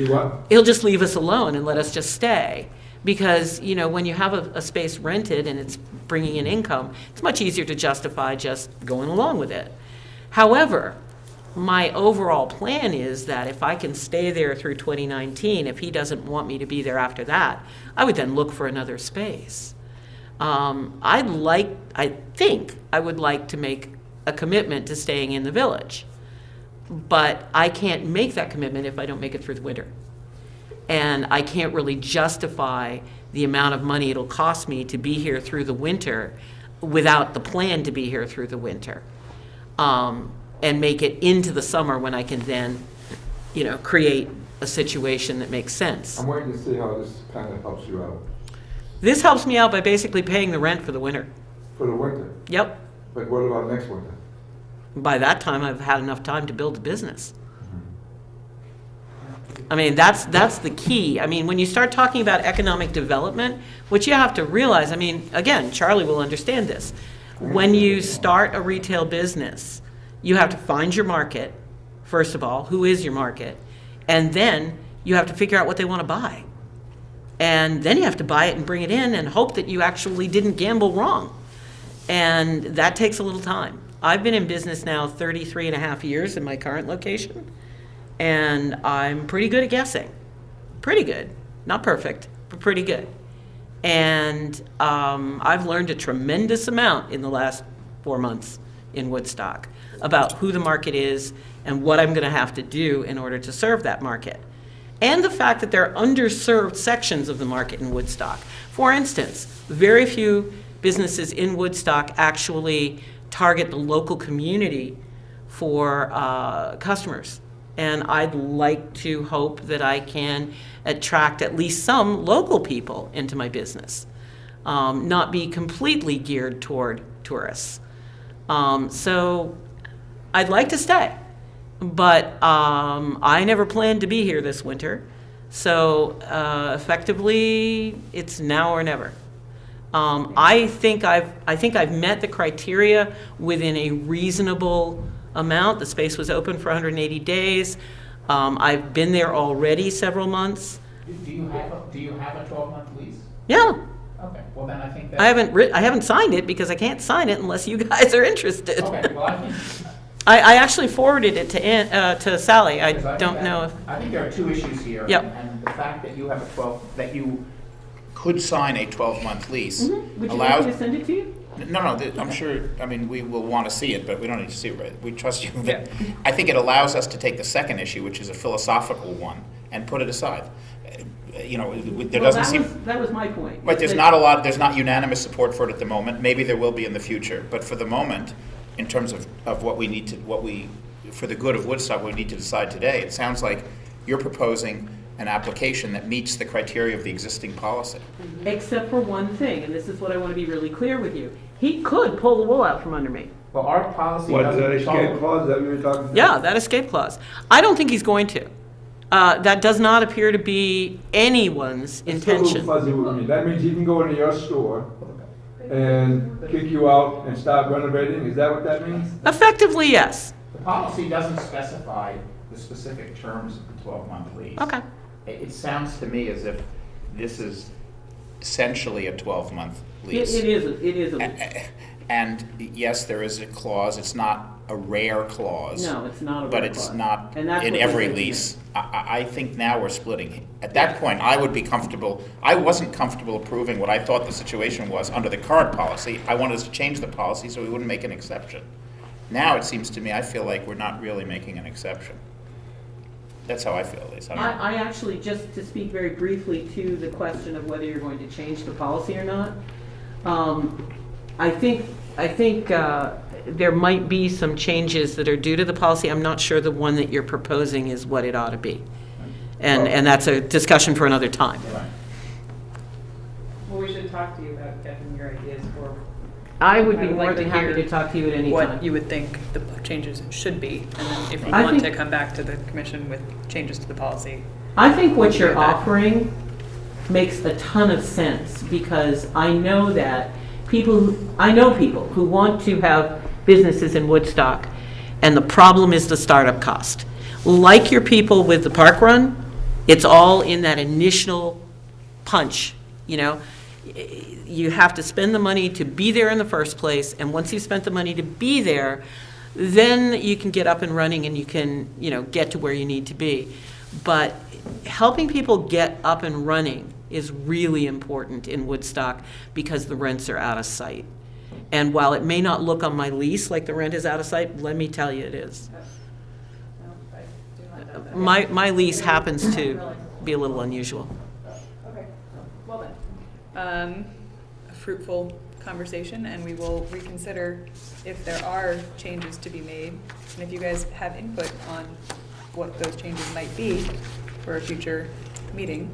What? He'll just leave us alone and let us just stay. Because, when you have a space rented and it's bringing in income, it's much easier to justify just going along with it. However, my overall plan is that if I can stay there through 2019, if he doesn't want me to be there after that, I would then look for another space. I think I would like to make a commitment to staying in the village. But I can't make that commitment if I don't make it through the winter. And I can't really justify the amount of money it'll cost me to be here through the winter without the plan to be here through the winter. And make it into the summer when I can then, create a situation that makes sense. I'm waiting to see how this kind of helps you out. This helps me out by basically paying the rent for the winter. For the winter? Yep. But what about next winter? By that time, I've had enough time to build the business. I mean, that's the key. I mean, when you start talking about economic development, what you have to realize, again, Charlie will understand this. When you start a retail business, you have to find your market, first of all, who is your market? And then you have to figure out what they want to buy. And then you have to buy it and bring it in and hope that you actually didn't gamble wrong. And that takes a little time. I've been in business now 33 and a half years in my current location, and I'm pretty good at guessing. Pretty good. Not perfect, but pretty good. And I've learned a tremendous amount in the last 4 months in Woodstock about who the market is and what I'm going to have to do in order to serve that market. And the fact that there are underserved sections of the market in Woodstock. For instance, very few businesses in Woodstock actually target the local community for customers. And I'd like to hope that I can attract at least some local people into my business, not be completely geared toward tourists. So I'd like to stay, but I never planned to be here this winter. So effectively, it's now or never. I think I've met the criteria within a reasonable amount. The space was open for 180 days. I've been there already several months. Do you have a 12-month lease? Yeah. Okay, well then I think that. I haven't signed it because I can't sign it unless you guys are interested. Okay, well I think. I actually forwarded it to Sally. I don't know if. I think there are two issues here. Yep. And the fact that you have that you could sign a 12-month lease Would you allows. like me to send it to you? No, I'm sure, I mean, we will want to see it, but we don't need to see it, right? We trust you. I think it allows us to take the second issue, which is a philosophical one, and put it aside. You know, there doesn't seem. That was my point. But there's not unanimous support for it at the moment. Maybe there will be in the future, but for the moment, in terms of what we, for the good of Woodstock, what we need to decide today, it sounds like you're proposing an application that meets the criteria of the existing policy. Except for one thing, and this is what I want to be really clear with you. He could pull the wool out from under me. Well, our policy What, that escape clause that we were talking about? Yeah, that escape clause. I don't think he's going to. That does not appear to be anyone's It's still a little intention. fuzzy with me. That means he can go into your store and kick you out and stop renovating? Is that what that means? Effectively, yes. The policy doesn't specify the specific terms of the 12-month lease. Okay. It sounds to me as if this is essentially a 12-month It lease. is a lease. And yes, there is a clause, it's not a rare clause. No, it's not a But rare it's clause. not And that's in what every we're saying. lease. I think now we're splitting. At that point, I would be comfortable, I wasn't comfortable approving what I thought the situation was under the current policy. I wanted us to change the policy so we wouldn't make an exception. Now, it seems to me, I feel like we're not really making an exception. That's how I feel, at least. I don't know. I actually, just to speak very briefly to the question of whether you're going to change the policy or not, I think there might be some changes that are due to the policy. I'm not sure the one that you're proposing is what it ought to be. And that's a discussion for another time. Well, we should talk to you about getting your ideas for I would be I would more like than to happy hear to talk to you at any what time. you would think the changes should be, and then if you I want think- to come back to the commission with changes to the policy. I think what you're With that. offering makes a ton of sense, because I know that people who want to have businesses in Woodstock, and the problem is the startup cost. Like your people with the park run, it's all in that initial punch, you know? You have to spend the money to be there in the first place, and once you've spent the money to be there, then you can get up and running and you can, get to where you need to be. But helping people get up and running is really important in Woodstock because the rents are out of sight. And while it may not look on my lease like the rent is out of sight, let me tell you it is. My lease happens to be a little unusual. Okay, well then. A fruitful conversation, and we will reconsider if there are changes to be made. And if you guys have input on what those changes might be for a future meeting,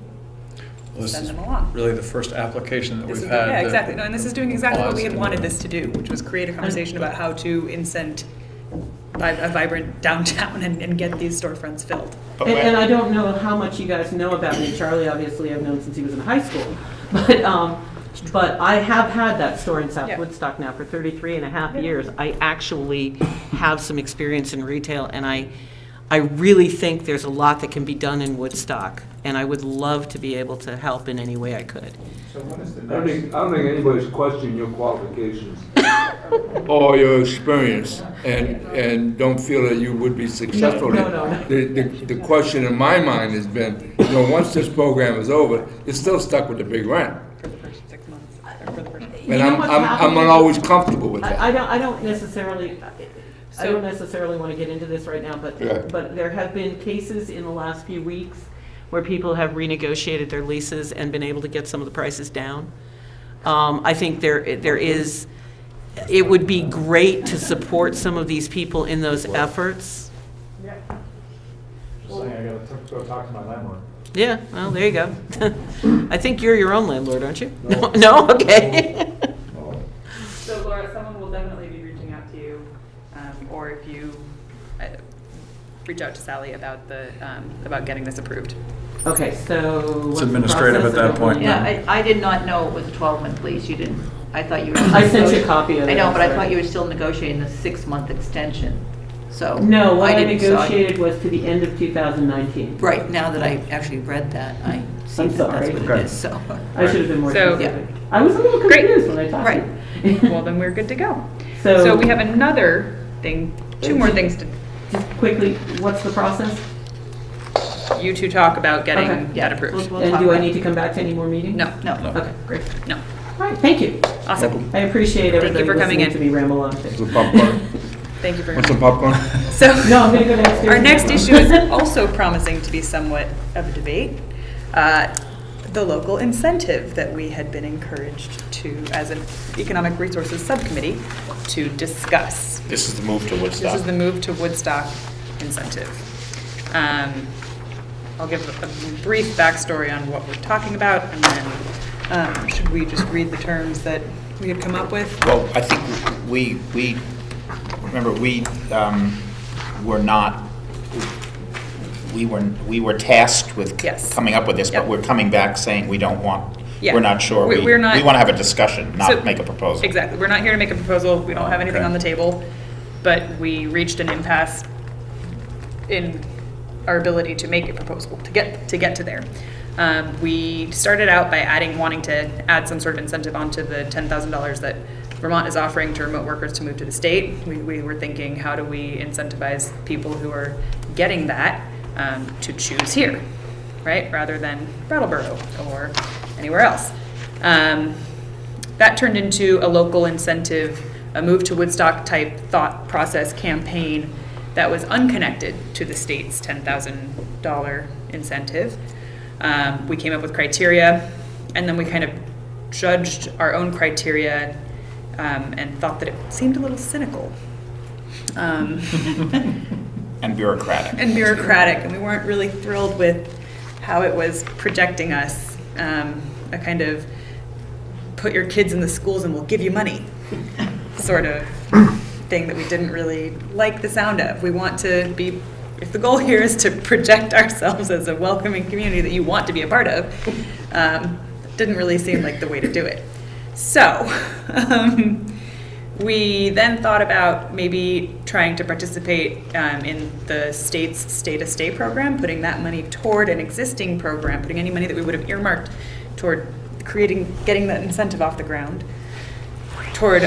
Well, this send is them along. really the first application that This we've is, had. yeah, that exactly. No, and this is doing exactly what we had paused wanted and- this to do, which was create a conversation about how to incent a vibrant downtown and get these storefronts filled. But And I don't know how much you guys know about me. Charlie, obviously, I've known since he was in high school. But I have had that store in South Yeah. Woodstock now for 33 and a half years. I actually have some experience in retail, and I really think there's a lot that can be done in Woodstock, and I would love to be able to help in any way I could. I don't think anybody's questioning your qualifications or your experience, and don't feel that you would be successful. No. The question in my mind has been, once this program is over, you're still stuck with the big rent. For the first 6 months, or for the first. And I'm not always comfortable with that. I don't necessarily want to get into this right now, but there have been cases in the last few weeks where people have renegotiated their leases and been able to get some of the prices down. I think it would be great to support some of these people in those efforts. Just saying, I gotta go talk to my landlord. Yeah, well, there you go. I think you're your own landlord, aren't you? No? Okay. So Laura, someone will definitely be reaching out to you, or if you reach out to Sally about about getting this approved. Okay, so. It's administrative at that point. Yeah, I did not know it was a 12-month lease. You didn't, I thought you were. I sent you a copy of it. I know, but I sorry. thought you were still negotiating the 6-month extension, so. No, what I didn't saw- negotiated was to the end of 2019. Right, now that I actually read that, I see I'm that sorry. that's what it is, so. I should have been more So- specific. I was a little Great. confused when I talked to you. Well, then we're good to go. So we have another thing, 2 more things to, Just quickly, what's the process? you two talk about Okay. getting that approved. We'll And talk do I about need to come back to any more meetings? No, No. Okay, great. no. All right, thank you. Awesome. I appreciate Thank you everybody for coming listening in. to me ramble on. Some popcorn? Thank you for Want some popcorn? So, No, I'm gonna go downstairs. our next issue is also promising to be somewhat of a debate. The local incentive that we had been encouraged to, as an Economic Resources Subcommittee, to discuss. This is the move to Woodstock. This is the move to Woodstock incentive. I'll give a brief backstory on what we're talking about, and then should we just read the terms that we had come up with? Well, I think we remember, we were tasked with Yes. coming up with this, but Yep. we're coming back saying we don't want, Yeah. we're not sure. We're not- We want to have a discussion, So- not make a proposal. Exactly. We're not here to make a proposal. We don't have anything Okay. on the table, but we reached an impasse in our ability to make a proposal, to get to there. We started out by wanting to add some sort of incentive onto the $10,000 that Vermont is offering to remote workers to move to the state. We were thinking, how do we incentivize people who are getting that to choose here, right, rather than Brattleboro or anywhere else. That turned into a local incentive, a move to Woodstock type thought process campaign that was unconnected to the state's $10,000 incentive. We came up with criteria, and then we kind of judged our own criteria and thought that it seemed a little cynical. And bureaucratic. And we weren't really thrilled with how it was projecting us, a kind of put your kids in the schools and we'll give you money sort of thing that we didn't really like the sound of. We want to be, if the goal here is to project ourselves as a welcoming community that you want to be a part of, didn't really seem like the way to do it. So, we then thought about maybe trying to participate in the state's state-to-state program, putting that money toward an existing program, putting any money that we would have earmarked toward getting that incentive off the ground, toward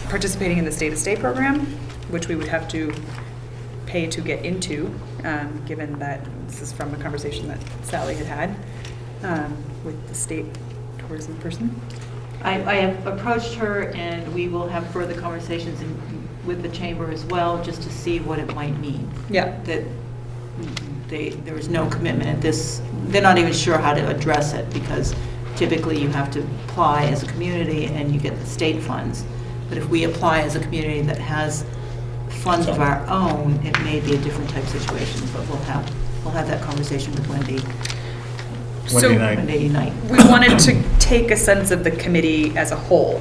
participating in the state-to-state program, which we would have to pay to get into, given that this is from a conversation that Sally had with the state tourism person. I have approached her, and we will have further conversations with the chamber as well, just to see what it might mean. Yeah. That there is no commitment at this, they're not even sure how to address it, because typically you have to apply as a community and you get the state funds. But if we apply as a community that has funds of our own, it may be a different type situation, but we'll have that conversation with Wendy So Monday night. we wanted to take a sense of the committee as a whole,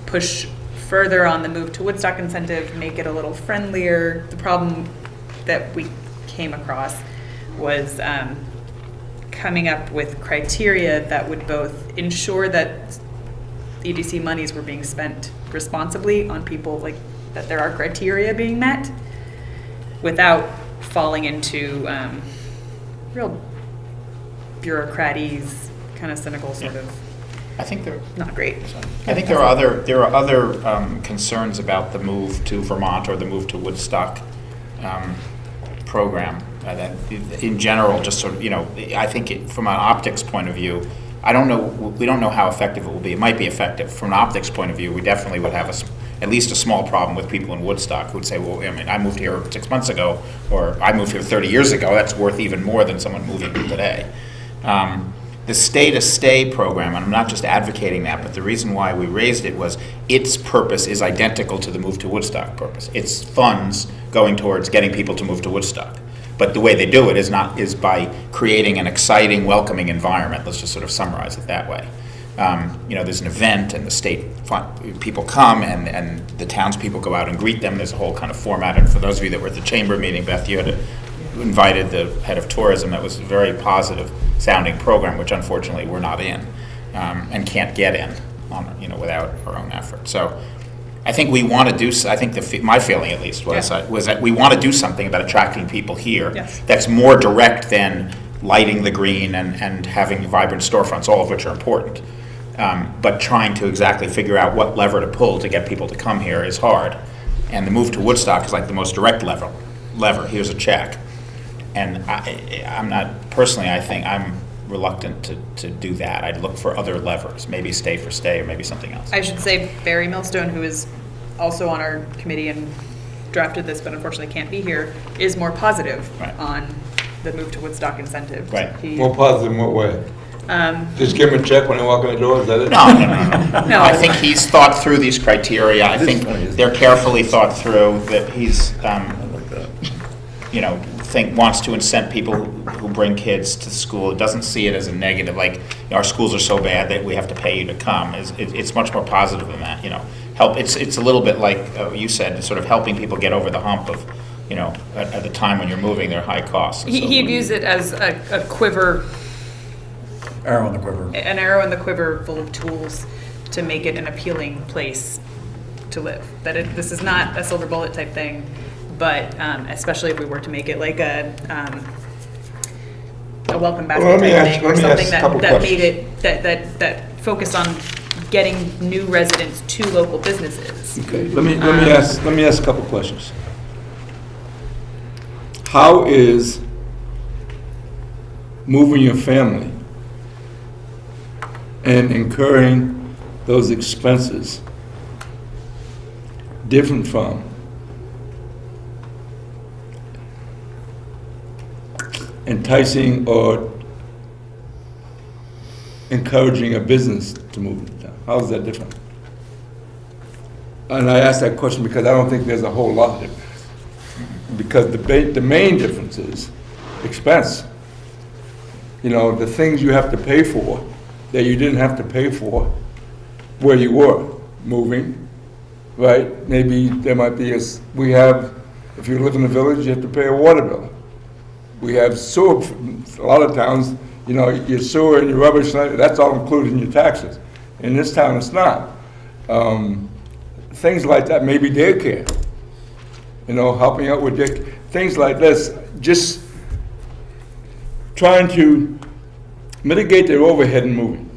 push further on the move to Woodstock incentive, make it a little friendlier. The problem that we came across was coming up with criteria that would both ensure that EDC monies were being spent responsibly on people, like that there are criteria being met, without falling into real bureaucratese, kind of cynical sort of, I think there, not great. I think there are other concerns about the move to Vermont or the move to Woodstock program. That in general, just sort of, I think from an optics point of view, we don't know how effective it will be. It might be effective. From an optics point of view, we definitely would have at least a small problem with people in Woodstock who would say, well, I mean, I moved here 6 months ago, or I moved here 30 years ago. That's worth even more than someone moving today. The stay-to-stay program, and I'm not just advocating that, but the reason why we raised it was its purpose is identical to the move to Woodstock purpose. It's funds going towards getting people to move to Woodstock. But the way they do it is by creating an exciting, welcoming environment. Let's just sort of summarize it that way. There's an event, and the state people come, and the townspeople go out and greet them. There's a whole kind of format. And for those of you that were at the chamber meeting, Beth, you had invited the head of tourism. That was a very positive sounding program, which unfortunately we're not in and can't get in without our own effort. So I think we want to do. I think my feeling, at least, was that we want to do something about attracting people here. Yes. That's more direct than lighting the green and having vibrant storefronts, all of which are important. But trying to exactly figure out what lever to pull to get people to come here is hard. And the move to Woodstock is like the most direct lever. Here's a check. And I'm not personally. I think I'm reluctant to do that. I'd look for other levers, maybe stay for stay, or maybe something else. I should say Barry Millstone, who is also on our committee and drafted this, but unfortunately can't be here, is more positive on the move to Woodstock incentive. Right. More positive in what way? Just give him a check when they walk in the door, is that it? No. No. I think he's thought through these criteria. I think they're carefully thought through, that he's, wants to incent people who bring kids to school. It doesn't see it as a negative, like, our schools are so bad that we have to pay you to come. It's much more positive than that, Help. It's a little bit like you said, sort of helping people get over the hump of, at the time when you're moving, their high costs. He views it as a quiver, Arrow in the quiver. an arrow in the quiver full of tools to make it an appealing place to live. That this is not a silver bullet type thing, but especially if we were to make it like a welcome basket Well, let me type ask- thing, or let me something ask a that couple made questions. it that focused on getting new residents to local businesses. Okay, let me ask a couple questions. How is moving your family and incurring those expenses different from enticing or encouraging a business to move to town? How is that different? And I ask that question because I don't think there's a whole lot of difference. Because the main difference is expense. The things you have to pay for that you didn't have to pay for where you were moving, right? Maybe there might be if you live in a village, you have to pay a water bill. We have sewer, a lot of towns, your sewer and your rubbish, that's all included in your taxes. In this town, it's not. Things like that, maybe daycare, helping out with things like this, just trying to mitigate their overhead and moving.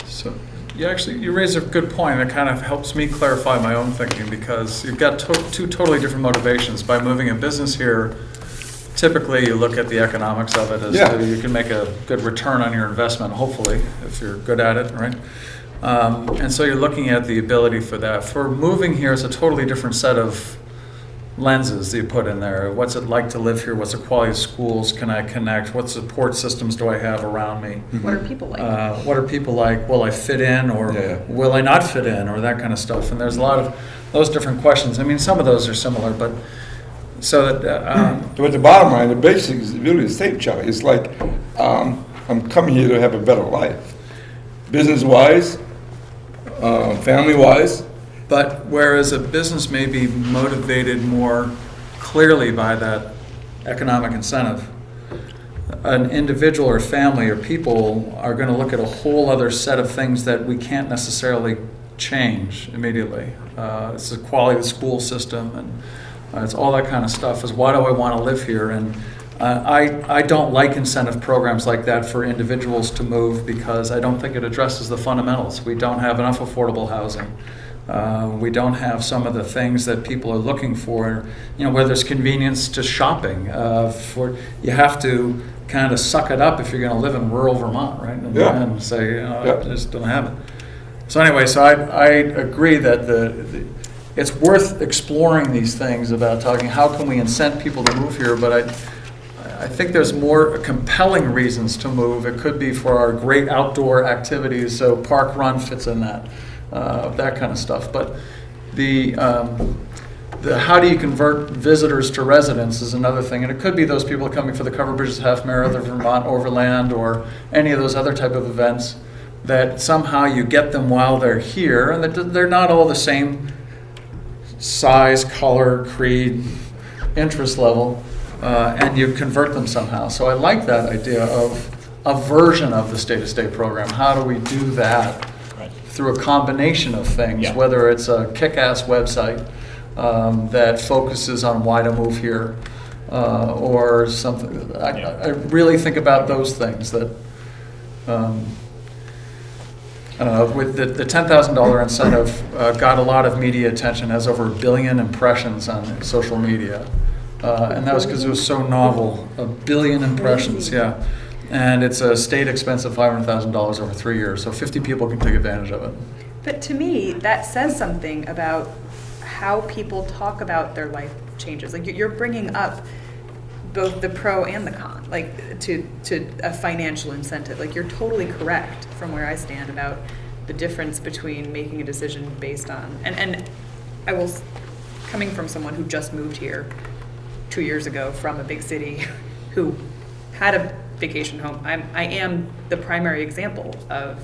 So, you raise a good point. It kind of helps me clarify my own thinking, because you've got two totally different motivations. By moving a business here, typically you look at the economics of it as to you can make a good return on your investment, hopefully, if you're good at it, right? And so you're looking at the ability for that. For moving here, it's a totally different set of lenses that you put in there. What's it like to live here? What's the quality of schools? Can I connect? What support systems do I have around me? What are people like? What are people like? Will I fit in, or will I not fit in, or that kind of stuff? And there's a lot of those different questions. I mean, some of those are similar, but so that... But the bottom line, the basics is really the same, Charlie. It's like, I'm coming here to have a better life. Business-wise, family-wise. But whereas a business may be motivated more clearly by that economic incentive, an individual or family or people are going to look at a whole other set of things that we can't necessarily change immediately. It's the quality of the school system and It's all that kind of stuff, is why do I want to live here? And I don't like incentive programs like that for individuals to move, because I don't think it addresses the fundamentals. We don't have enough affordable housing. We don't have some of the things that people are looking for, whether it's convenience to shopping. You have to kind of suck it up if you're going to live in rural Vermont, right? And say, I just don't have it. So anyway, so I agree that it's worth exploring these things about talking how can we incent people to move here, but I think there's more compelling reasons to move. It could be for our great outdoor activities, so Park Run fits in that kind of stuff. But the how do you convert visitors to residents is another thing, and it could be those people coming for the Covered Bridges Half Marathon, the Vermont Overland, or any of those other type of events, that somehow you get them while they're here, and that they're not all the same size, color, creed, interest level, and you convert them somehow. So I like that idea of a version of the state-to-state program. How do we do that? Right. Through a combination of things, whether it's a kick-ass website that focuses on why to move here, or something. I really think about those things that, I don't know, with the $10,000 incentive got a lot of media attention, has over 1 billion impressions on social media. And that was because it was so novel. 1 billion impressions, yeah. And it's a state expense of $500,000 over 3 years, so 50 people can take advantage of it. But to me, that says something about how people talk about their life changes. Like, you're bringing up both the pro and the con, like to a financial incentive. Like, you're totally correct from where I stand about the difference between making a decision based on, and I will, coming from someone who just moved here 2 years ago from a big city, who had a vacation home, I am the primary example of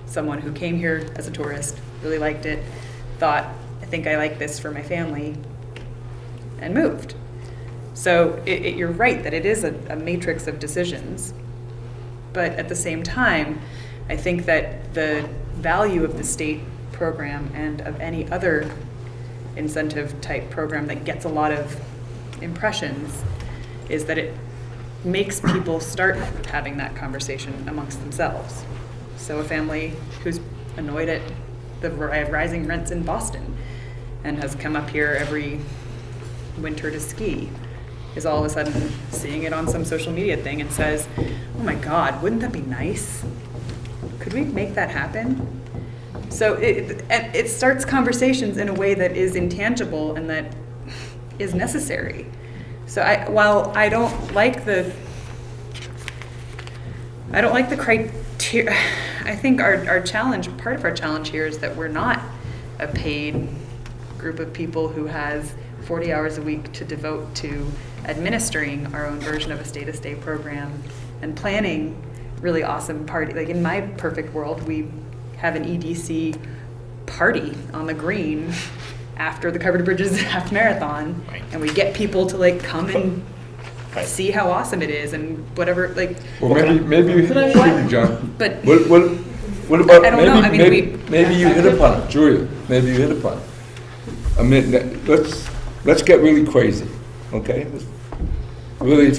someone who came here as a tourist, really liked it, thought, I think I like this for my family, and moved. So you're right that it is a matrix of decisions, but at the same time, I think that the value of the state program and of any other incentive type program that gets a lot of impressions is that it makes people start having that conversation amongst themselves. So a family who's annoyed at the rising rents in Boston and has come up here every winter to ski is all of a sudden seeing it on some social media thing and says, oh my God, wouldn't that be nice? Could we make that happen? So it starts conversations in a way that is intangible and that is necessary. So while I don't like the criteria, I think our challenge, part of our challenge here is that we're not a paid group of people who has 40 hours a week to devote to administering our own version of a state-to-state program and planning really awesome party. Like, in my perfect world, we have an EDC party on the green after the Covered Bridges Half Marathon, right, and we get people to like come and see how awesome it is and whatever. Like, well, maybe you hit it, John. But what about I don't know. I mean, maybe you hit upon it, Julia. Maybe you hit upon it. I mean, let's get really crazy, okay? Let's really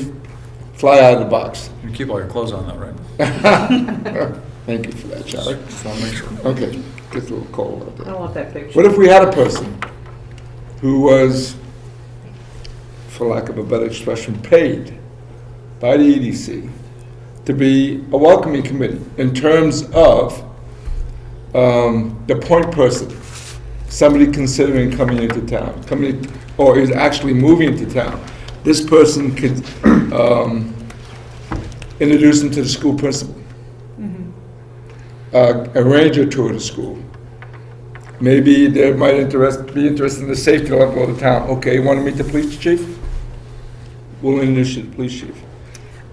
fly out of the box. You keep all your clothes on, though, right? Thank you for that, Charlie. Just want to make sure. Okay, gets a little cold out there. I don't want that picture. What if we had a person who was, for lack of a better expression, paid by the EDC to be a welcoming committee in terms of the point person, somebody considering coming into town, or is actually moving to town. This person could introduce them to the school principal, arrange a tour to school. Maybe they might be interested in the safety level of the town. Okay, you want to meet the police chief? We'll introduce you to the police chief.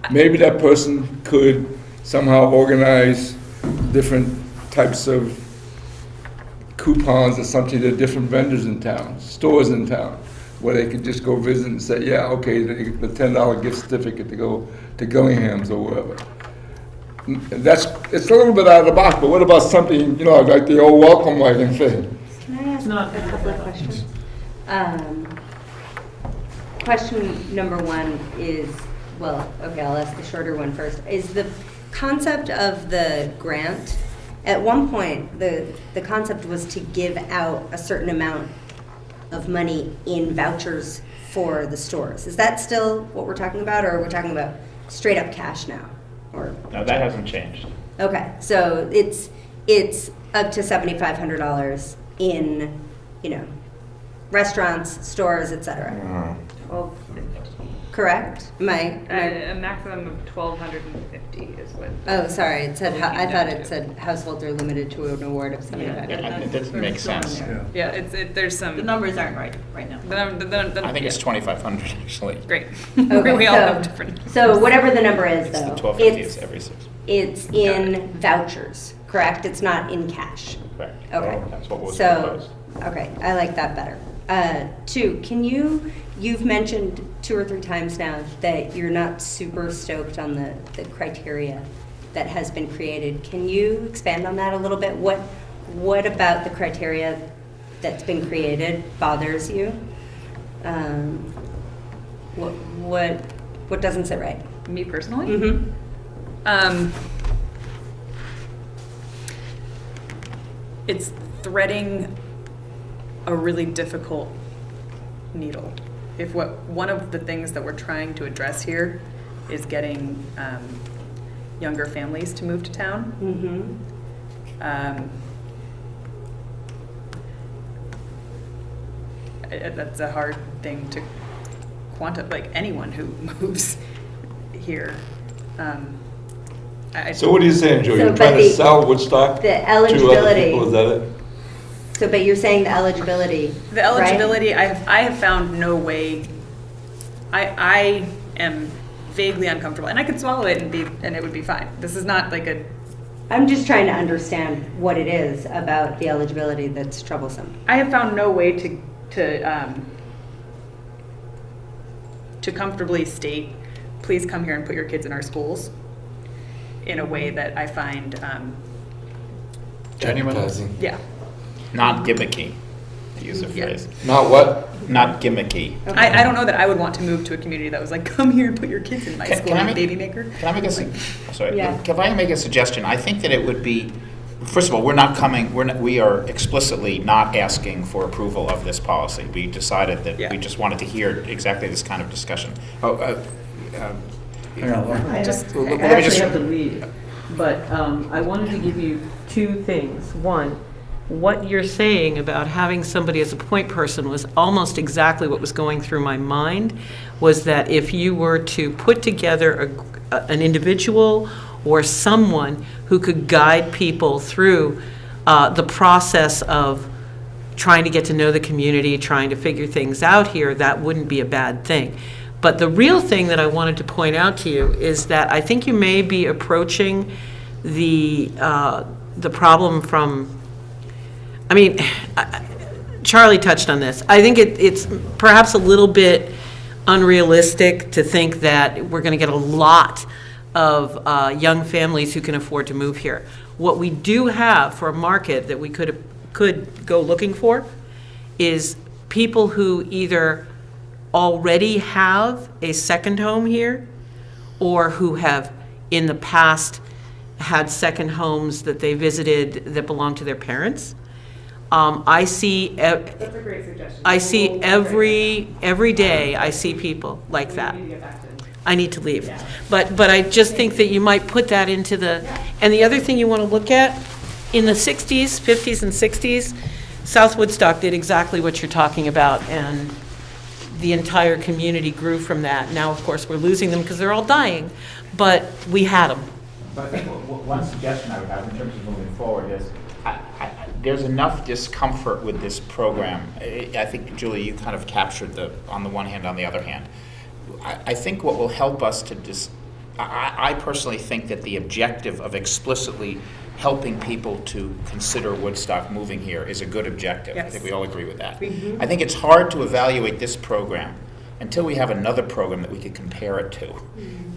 Maybe that person could somehow organize different types of coupons or something to different vendors in town, stores in town, where they could just go visit and say, yeah, okay, the $10 gift certificate to go to Gillingham's or wherever. It's a little bit out of the box, but what about something, like the old welcome wagon thing? Can I ask a couple of questions? question number one is, well, okay, I'll ask the shorter one first. Is the concept of the grant, at one point, the concept was to give out a certain amount of money in vouchers for the stores. Is that still what we're talking about, or are we talking about straight up cash now? Or No, that hasn't changed. okay, so it's up to $7,500 in, restaurants, stores, etc. Well, Correct? Am I? a maximum of 1,250 is what. Oh, sorry. It said. I Down thought to. it said households are limited to an award of $7,500. Yeah, it doesn't make sense. Yeah, there's some. The numbers aren't right now. I think it's 2,500 actually. Great. Okay, We all so- have different. So whatever the number is, It's the though, 1,250 is every 6. it's in vouchers, correct? It's not in cash. Correct. Okay. That's what was So, proposed. okay, I like that better. Two, you've mentioned 2 or 3 times now that you're not super stoked on the criteria that has been created. Can you expand on that a little bit? What about the criteria that's been created bothers you? What doesn't sit right? Me personally? Mm-hmm. It's threading a really difficult needle. If one of the things that we're trying to address here is getting younger families to move to town, Mm-hmm. That's a hard thing to quantify. Like anyone who moves here. So what are you saying, Joe? So, You're but trying to the- sell Woodstock the to other eligibility. people, is that it? So, but you're saying the eligibility, The eligibility, I have found no way. I am vaguely uncomfortable, and I could swallow it and it would be fine. This is not like a. I'm just trying to understand what it is about the eligibility that's troublesome. I have found no way to comfortably state, please come here and put your kids in our schools, in a way that I find, Genuine. Advertising. yeah. Not gimmicky, to use a Yeah. phrase. Not what? Not gimmicky. I don't know that I would want to move to a community that was like, come here and put your kids in my Can- school, can I you make- baby maker. Can I make a, sorry, Yeah. can I make a suggestion? I think that it would be, first of all, we are explicitly not asking for approval of this policy. We decided that Yeah. we just wanted to hear exactly this kind of discussion. Hang on, Laura. I Just- I let me actually just- have to leave, but I wanted to give you 2 things. One, what you're saying about having somebody as a point person was almost exactly what was going through my mind, was that if you were to put together an individual or someone who could guide people through the process of trying to get to know the community, trying to figure things out here, that wouldn't be a bad thing. But the real thing that I wanted to point out to you is that I think you may be approaching the problem from, I mean, Charlie touched on this. I think it's perhaps a little bit unrealistic to think that we're going to get a lot of young families who can afford to move here. What we do have for a market that we could go looking for is people who either already have a second home here or who have in the past had second homes that they visited that belong to their parents. I see That's a great suggestion. I see every day, I see people like that. I need to leave. But I just think that you might put that into and the other thing you want to look at, in the 60s, 50s and 60s, South Woodstock did exactly what you're talking about, and the entire community grew from that. Now, of course, we're losing them because they're all dying, but we had them. But I think one suggestion I would have in terms of moving forward is, there's enough discomfort with this program. I think, Julie, you kind of captured on the one hand, on the other hand. I think what will help us to I personally think that the objective of explicitly helping people to consider Woodstock moving here is a good objective. I Yes. think we all agree with that. I think it's hard to evaluate this program until we have another program that we could compare it to,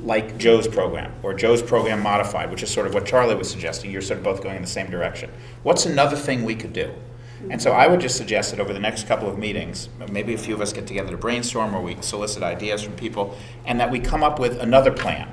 like Joe's program, or Joe's program modified, which is sort of what Charlie was suggesting. You're sort of both going in the same direction. What's another thing we could do? And so I would just suggest that over the next couple of meetings, maybe a few of us get together to brainstorm, or we solicit ideas from people, and that we come up with another plan.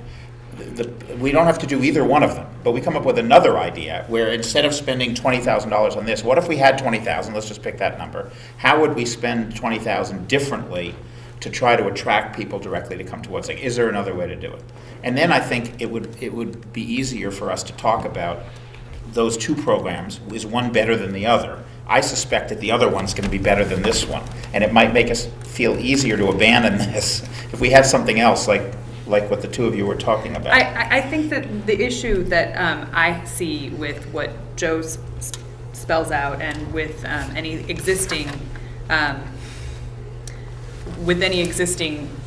We don't have to do either one of them, but we come up with another idea where instead of spending $20,000 on this, what if we had 20,000? Let's just pick that number. How would we spend 20,000 differently to try to attract people directly to come to Woodstock? Is there another way to do it? And then I think it would be easier for us to talk about those two programs. Is one better than the other? I suspect that the other one's going to be better than this one, and it might make us feel easier to abandon this if we had something else like what the two of you were talking about. I think that the issue that I see with what Joe spells out and with any existing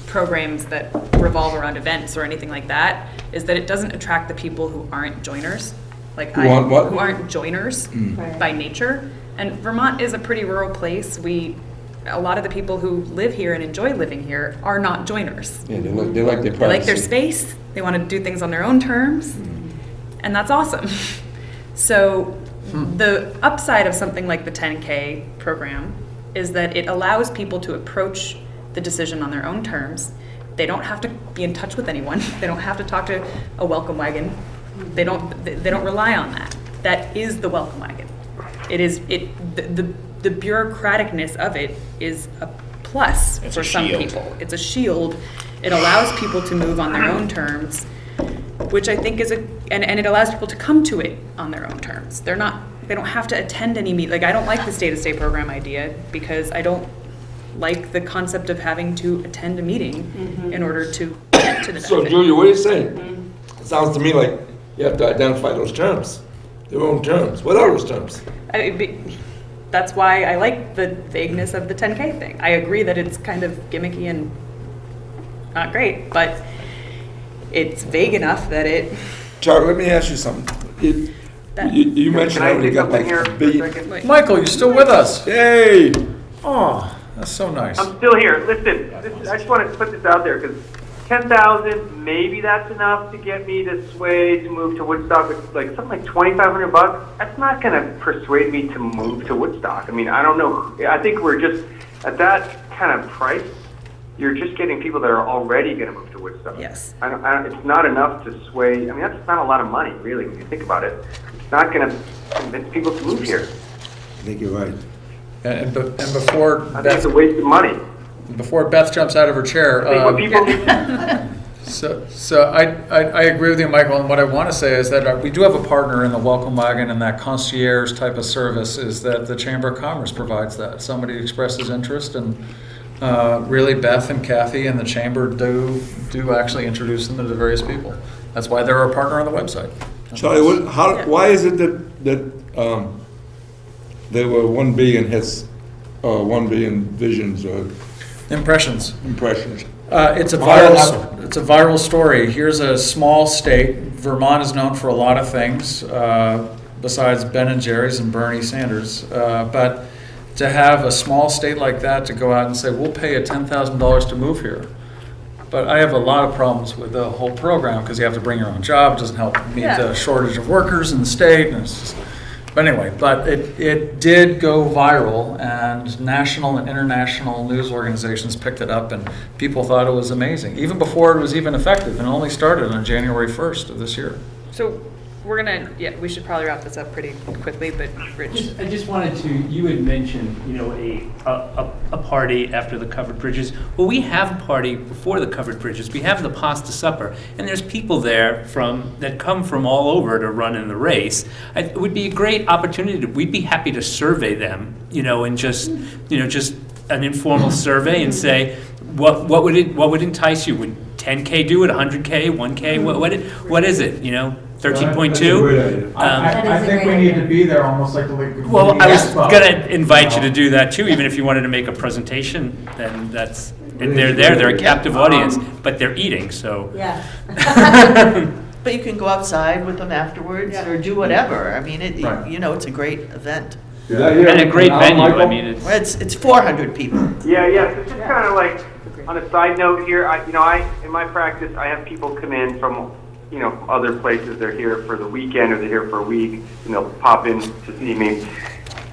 programs that revolve around events or anything like that is that it doesn't attract the people who aren't joiners, who aren't joiners by nature. And Vermont is a pretty rural place. A lot of the people who live here and enjoy living here are not joiners. Yeah, they like their privacy. They like their space. They want to do things on their own terms, and that's awesome. So the upside of something like the 10K program is that it allows people to approach the decision on their own terms. They don't have to be in touch with anyone. They don't have to talk to a welcome wagon. They don't rely on that. That is the welcome wagon. The bureaucraticness of it is a plus for some people. It's a shield. It allows people to move on their own terms, which I think is and it allows people to come to it on their own terms. They don't have to attend any meet. Like, I don't like the stay-to-stay program idea because I don't like the concept of having to attend a meeting in order to get to the benefit. So, Julia, what are you saying? It sounds to me like you have to identify those terms, their own terms. What are those terms? That's why I like the vagueness of the 10K thing. I agree that it's kind of gimmicky and not great, but it's vague enough that it... Charlie, let me ask you something. You mentioned how we got like a billion... Michael, you're still with us? Hey! Oh, that's so nice. I'm still here. Listen, I just want to put this out there because 10,000, maybe that's enough to get me to sway to move to Woodstock. It's like something like $2,500. That's not going to persuade me to move to Woodstock. I mean, I don't know. I think we're just at that kind of price. You're just getting people that are already going to move to Woodstock. Yes. It's not enough to sway. I mean, that's not a lot of money, really, when you think about it. It's not going to convince people to move here. I think you're right. And before I think it's a waste of money. Before Beth jumps out of her chair, I think what people need so I agree with you, Michael. And what I want to say is that we do have a partner in the Welcome Wagon, and that concierge type of service is that the Chamber of Commerce provides that. Somebody expresses interest, and really Beth and Kathy and the Chamber do actually introduce them to the various people. That's why they're a partner on the website. Charlie, why is it that there were 1 billion hits, 1 billion visions or Impressions. It's a viral story. Here's a small state. Vermont is known for a lot of things, besides Ben and Jerry's and Bernie Sanders. But to have a small state like that to go out and say, we'll pay you $10,000 to move here. But I have a lot of problems with the whole program because you have to bring your own job. It doesn't help meet the shortage of workers in the state. And it's just, but anyway, it did go viral, and national and international news organizations picked it up, and people thought it was amazing, even before it was even effective, and it only started on January 1st of this year. So we're gonna, we should probably wrap this up pretty quickly, but Rich. I just wanted to, you had mentioned, a party after the covered bridges. Well, we have a party before the covered bridges. We have the pasta supper, and there's people there that come from all over to run in the race. It would be a great opportunity. We'd be happy to survey them, and just an informal survey and say, what would entice you? Would 10K do it? 100K? 1K? What is it? 13.2. I think we need to be there almost like the Liquid. Well, I was going to invite you to do that too, even if you wanted to make a presentation, then they're a captive audience, but they're eating, so. Yeah. But you can go outside with them afterwards or do whatever. I mean, it's a great event. And a great venue, I mean, It's 400 people. Yeah, so just kind of like, on a side note here, in my practice, I have people come in from, other places. They're here for the weekend or they're here for a week, and they'll pop in to see me.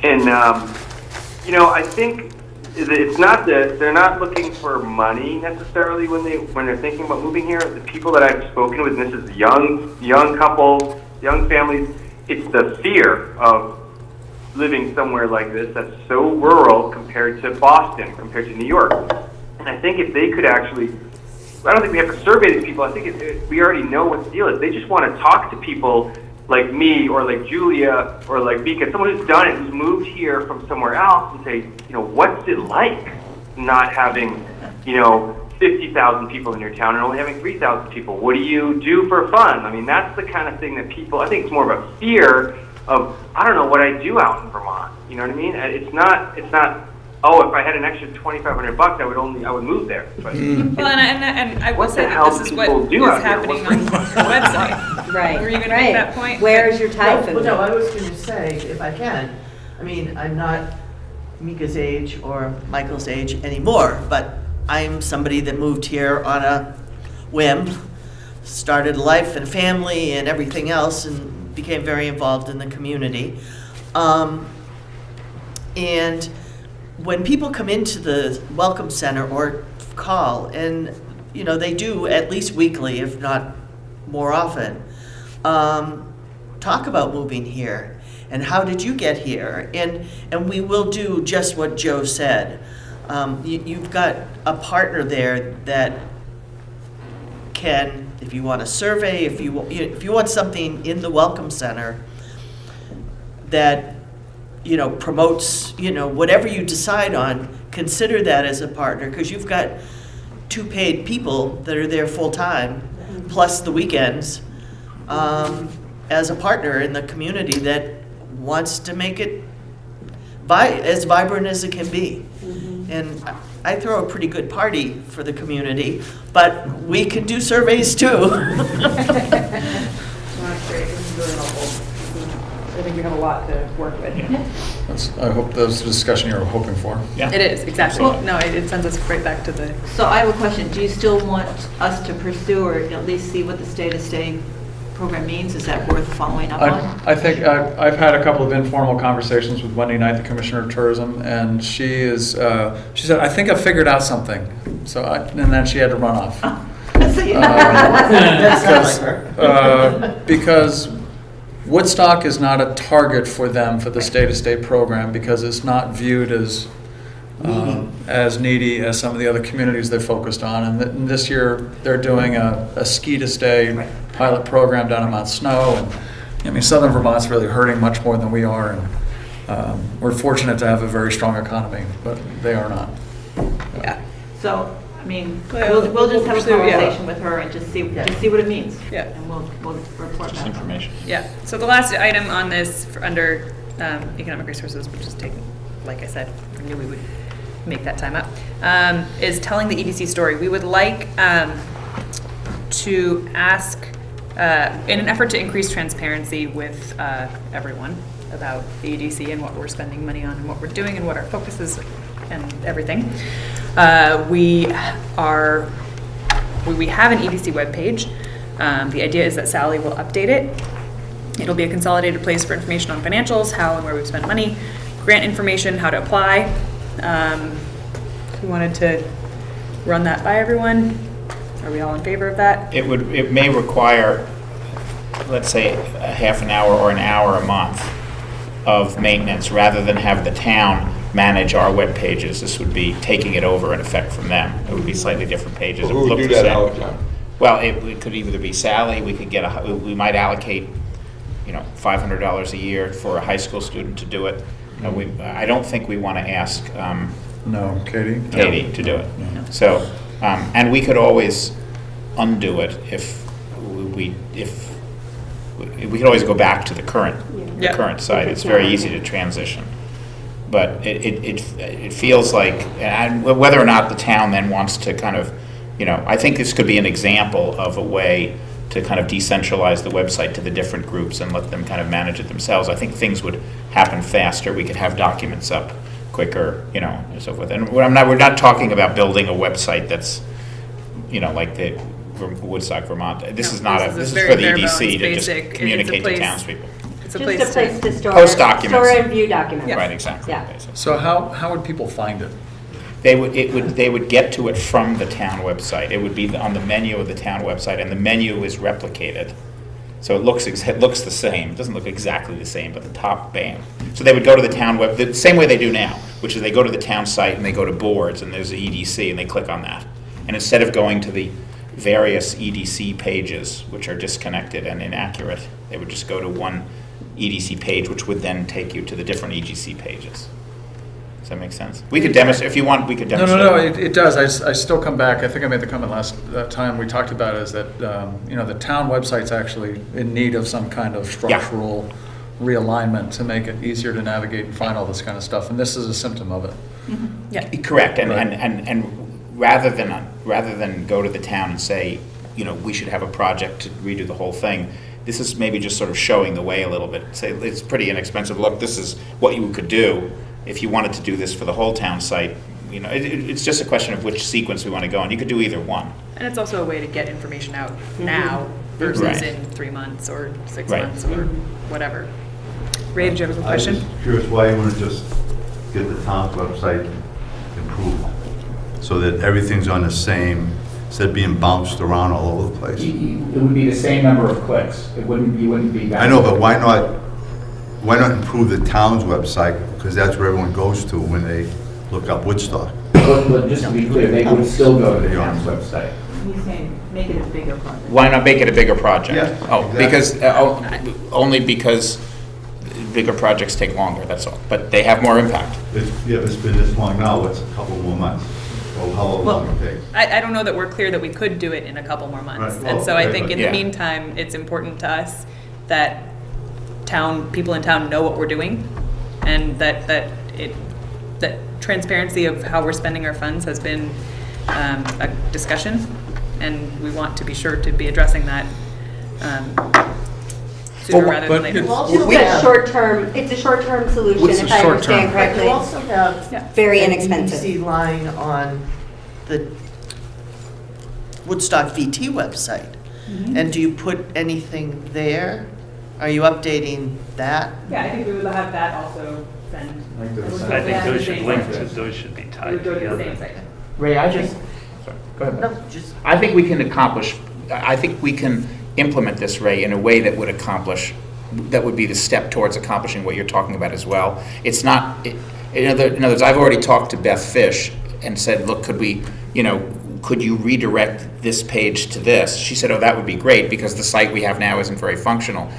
And, I think it's not that they're not looking for money necessarily when they're thinking about moving here. The people that I've spoken with, and this is young couples, young families, it's the fear of living somewhere like this that's so rural compared to Boston, compared to New York. And I think if they could actually, I don't think we have to survey these people. I think we already know what the deal is. They just want to talk to people like me or like Julia or like Vika, someone who's done it, who's moved here from somewhere else, and say, what's it like not having, 50,000 people in your town and only having 3,000 people? What do you do for fun? I mean, that's the kind of thing that people, I think it's more of a fear of, I don't know what I do out in Vermont. You know what I mean? It's not, oh, if I had an extra $2,500, I would move there. But Well, and I will What say the that hell this is do what people do is out here? happening on the website. Right. Were you going to make that point? Where's your Thai Well, food? no, I was going to say, if I can, I mean, I'm not Mika's age or Michael's age anymore, but I'm somebody that moved here on a whim, started life and family and everything else, and became very involved in the community. And when people come into the Welcome Center or call, and they do at least weekly, if not more often, talk about moving here and how did you get here, and we will do just what Joe said. You've got a partner there that can, if you want a survey, if you want something in the Welcome Center that promotes, whatever you decide on, consider that as a partner, because you've got 2 paid people that are there full-time, plus the weekends, as a partner in the community that wants to make it as vibrant as it can be. And I throw a pretty good party for the community, but we can do surveys too. That's great. This is really helpful. I think we have a lot to work with. I hope that's the discussion you're hoping for. Yeah. It is, exactly. No, it sends us right back to the, So I have a question. Do you still want us to pursue or at least see what the stay-to-stay program means? Is that worth following up on? I think I've had a couple of informal conversations with Wendy Knight, the Commissioner of Tourism, and she said, I think I figured out something. And then she had to run off. Because Woodstock is not a target for them for the stay-to-stay program because it's not viewed as needy as some of the other communities they're focused on. And this year they're doing a ski-to-stay pilot program down in Mount Snow. And Southern Vermont's really hurting much more than we are. And we're fortunate to have a very strong economy, but they are not. yeah. So, we'll just have a pursue, yeah. conversation with her and just see what it means. Yeah. And we'll report back. Information. Yeah, so the last item on this, under economic resources, which is taken, like I said, I knew we would make that time up, is telling the EDC story. We would like to ask, in an effort to increase transparency with everyone about the EDC and what we're spending money on and what we're doing and what our focus is and everything, we have an EDC webpage. The idea is that Sally will update it. It'll be a consolidated place for information on financials, how and where we've spent money, grant information, how to apply. We wanted to run that by everyone. Are we all in favor of that? It may require, let's say, a half an hour or an hour a month of maintenance rather than have the town manage our web pages. This would be taking it over in effect from them. It would be slightly different pages. Who would do that out, John? Well, it could either be Sally, we might allocate, $500 a year for a high school student to do it. I don't think we want to ask No, Katie to do it. No. So, and we could always undo it if we could always go back to the current site. It's very easy to transition. But it feels like, and whether or not the town then wants to kind of, I think this could be an example of a way to kind of decentralize the website to the different groups and let them kind of manage it themselves. I think things would happen faster. We could have documents up quicker, and so forth. And we're not talking about building a website that's, like the Woodstock, Vermont. This is for the EDC to just communicate to townspeople. It's a Just a place to store. Post documents. Store and view documents. Right, exactly. Yeah. basically. So how would people find it? They would get to it from the town website. It would be on the menu of the town website, and the menu is replicated. So it looks the same. It doesn't look exactly the same, but the top, bam. So they would go to the town web, the same way they do now, which is they go to the town site and they go to boards, and there's the EDC, and they click on that. And instead of going to the various EDC pages, which are disconnected and inaccurate, they would just go to one EDC page, which would then take you to the different EDC pages. Does that make sense? We could demonstrate, if you want, we could demonstrate. No, it does. I still come back, I think I made the comment last time we talked about it, is that, the town website's actually in need of some kind of structural realignment to make it easier to navigate and find all this kind of stuff, and this is a symptom of it. Yeah. Correct, and, Right. and rather than go to the town and say, we should have a project to redo the whole thing, this is maybe just sort of showing the way a little bit. Say, it's pretty inexpensive, look, this is what you could do if you wanted to do this for the whole town site. It's just a question of which sequence we want to go in. You could do either one. And it's also a way to get information out now versus Right. in 3 months or 6 Right. months or whatever. Ray, did you have a I was question? curious why you wouldn't just get the town's website improved, so that everything's on the same, instead of being bounced around all over the place. It would be the same number of clicks. You wouldn't be. I know, but why not improve the town's website, because that's where everyone goes to when they look up Woodstock. But just to be clear, they would still go to the town's website. He's saying, make it a bigger project. Why not make it a bigger project? Yeah, Oh, exactly. because, only because bigger projects take longer, that's all. But they have more impact. It's been this long now, what's a couple more months, or how long it takes. I don't know that we're clear that we could do it in a couple more months. Right. And Well, so I okay, think but- in the Yeah. meantime, it's important to us that people in town know what we're doing, and that transparency of how we're spending our funds has been a discussion, and we want to be sure to be addressing that sooner Well, rather but than later. it's- Also It's a have- short-term solution, What's a if I short understand term? But correctly. you also have Very an inexpensive. EDC line on the Woodstock VT website. And do you put anything there? Are you updating that? Yeah, I think we would have that also send. I think those should link to, those should be tied together. Ray, I just, Go ahead. No, just, I think we can implement this, Ray, in a way that would be the step towards accomplishing what you're talking about as well. It's not, in other words, I've already talked to Beth Fish and said, look, could you redirect this page to this? She said, oh, that would be great, because the site we have now isn't very functional.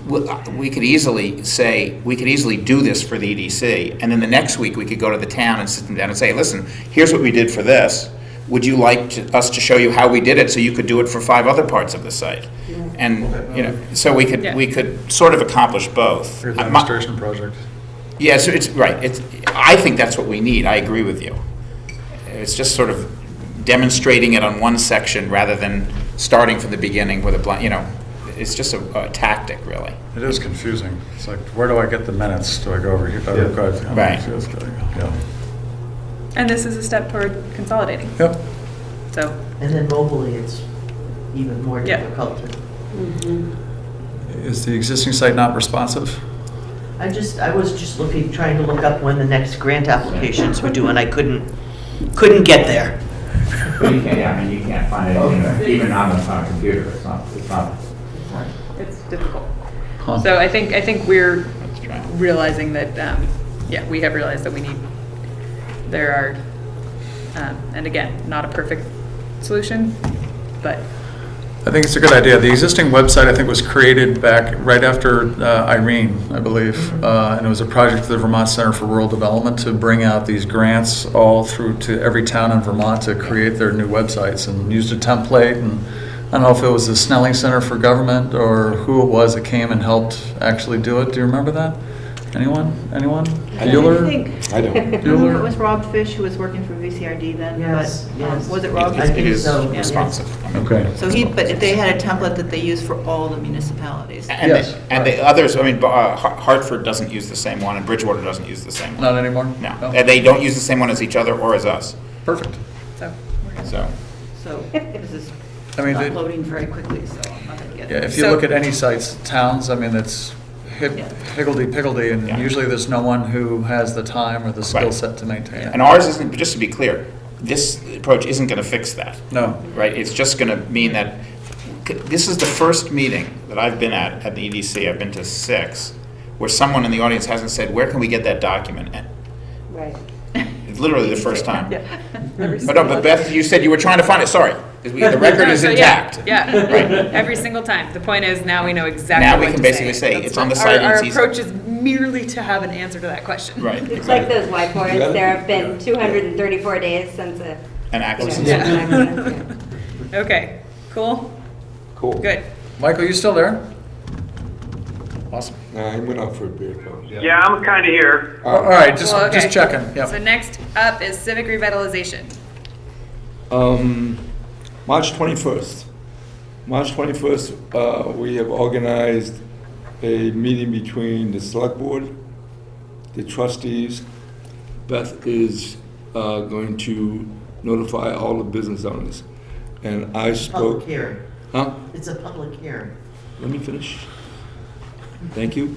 We could easily do this for the EDC, and then the next week we could go to the town and sit them down and say, listen, here's what we did for this. Would you like us to show you how we did it so you could do it for 5 other parts of the site? And, so we could sort of accomplish both. Your demonstration project. Yeah, so it's, right, I think that's what we need, I agree with you. It's just sort of demonstrating it on one section rather than starting from the beginning with a blank, it's just a tactic, really. It is confusing. It's like, where do I get the minutes? Do I go over here? Right. Yeah. And this is a step toward consolidating, Yep. so. and then mobily, it's even more Yeah. difficult to. Is the existing site not responsive? I was just trying to look up when the next grant applications were due, and I couldn't get there. but you can't find it even on a computer. It's not. It's difficult. Huh. So I think we're Let's try. realizing that, we have realized that there are, and again, not a perfect solution, but I think it's a good idea. The existing website, I think, was created back right after Irene, I believe. And it was a project of the Vermont Center for Rural Development to bring out these grants all through to every town in Vermont to create their new websites, and used a template. And I don't know if it was the Snelling Center for Government or who it was that came and helped actually do it. Do you remember that? Anyone? Bueller? I don't. I don't know if it was Rob Fish who was working for VCRD then, Yes, but yes. was it Rob? I think It is so. responsive. Okay. So but they had a template that they used for all the municipalities. Yes. And the others, Hartford doesn't use the same one, and Bridgewater doesn't use the same one. Not anymore? No, and they don't use the same one as each other or as us, Perfect. so. so. So this is I mean, not the- loading very quickly, so I'm not going to get Yeah, it. if you So- look at any sites, towns, it's higgledy-piggledy, and Yeah. usually there's no one who has the time or the skill Right. set to maintain it. And ours isn't, just to be clear, this approach isn't going to fix that. No. Right? It's just going to mean that, this is the first meeting that I've been at the EDC, I've been to 6, where someone in the audience hasn't said, where can we get that document? And Right. it's literally the first time. Every But no, but Beth, you said you were trying to find it, sorry. The record is So, intact. Yeah, Right. every single time. The point is, now we know exactly Now we what can to basically say, That's it's on the what- site, Our it's easy. approach is merely to have an answer to that question. Right. It's like those whiteboards, there have been 234 days since a, An you accident. know, Yeah. an accident. Okay, cool, Cool. good. Michael, you still there? Awesome. Nah, he went out for a beer. Yeah, I'm kind of here. All right, just Well, okay. checking, yeah. So next up is civic revitalization. March 21st. March 21st, we have organized a meeting between the select board, the trustees. Beth is going to notify all the business owners. And I spoke. Public hearing. Huh? It's a public hearing. Let me finish. Thank you.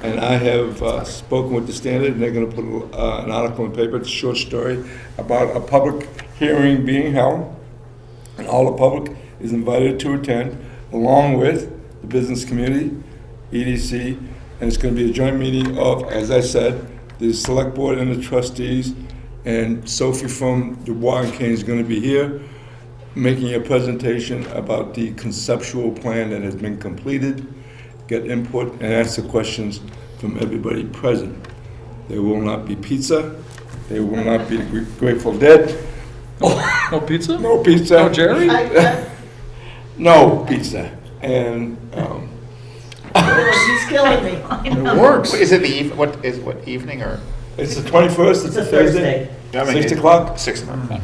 And I have spoken with the Standard, and they're going to put an article in the paper, it's a short story, about a public hearing being held, and all the public is invited to attend, along with the business community, EDC, and it's going to be a joint meeting of, as I said, the select board and the trustees, and Sophie from Dubois and Kane is going to be here, making a presentation about the conceptual plan that has been completed, get input and answer questions from everybody present. There will not be pizza. There will not be the Grateful Dead. No pizza? No pizza. No Jerry? No pizza. And He's killing me. It works. Is it what evening or? it's the 21st, it's a Thursday. 6 o'clock. 6 o'clock.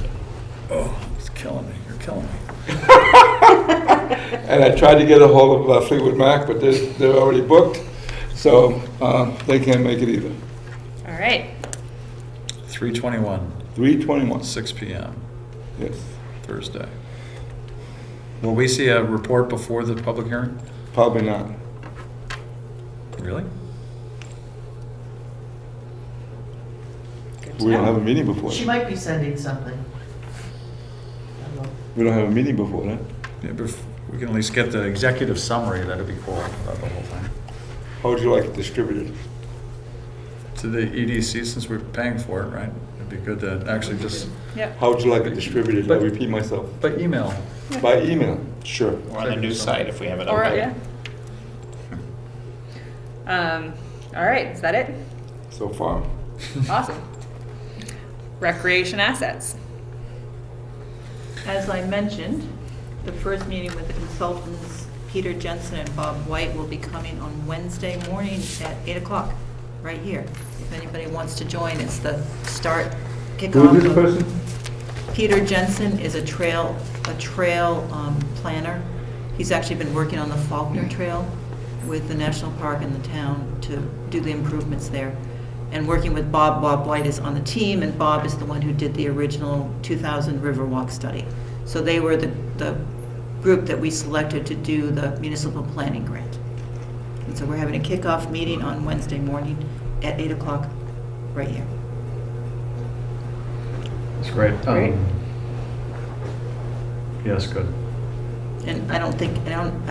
Oh, it's killing me, you're killing me. And I tried to get a hold of Fleetwood Mac, but they're already booked, so they can't make it either. All right, 3:21, 3:21. 6 PM, Yes, Thursday. Will we see a report before the public hearing? probably not. Really? We don't have a meeting before She that. might be sending something. We don't have a meeting before that. Yeah, but if we can at least get the executive summary, that'd be cool, about the whole thing. How would you like it distributed? To the EDC, since we're paying for it, right? It'd be good to actually just, yep. How would you like it distributed? I'll repeat myself. by email. By email, sure. Or on the news site if we have it Or, open. yeah. All right, is that it? So far. Awesome. Recreation assets. As I mentioned, the first meeting with the consultants, Peter Jensen and Bob White, will be coming on Wednesday morning at 8 o'clock, right here. If anybody wants to join, it's the start, kickoff. Who is this of- person? Peter Jensen is a trail planner. He's actually been working on the Faulkner Trail with the National Park and the town to do the improvements there. And working with Bob. Bob White is on the team, and Bob is the one who did the original 2000 Riverwalk study. So they were the group that we selected to do the municipal planning grant. And so we're having a kickoff meeting on Wednesday morning at 8 o'clock, right here. That's great. Great. Yes, good. And I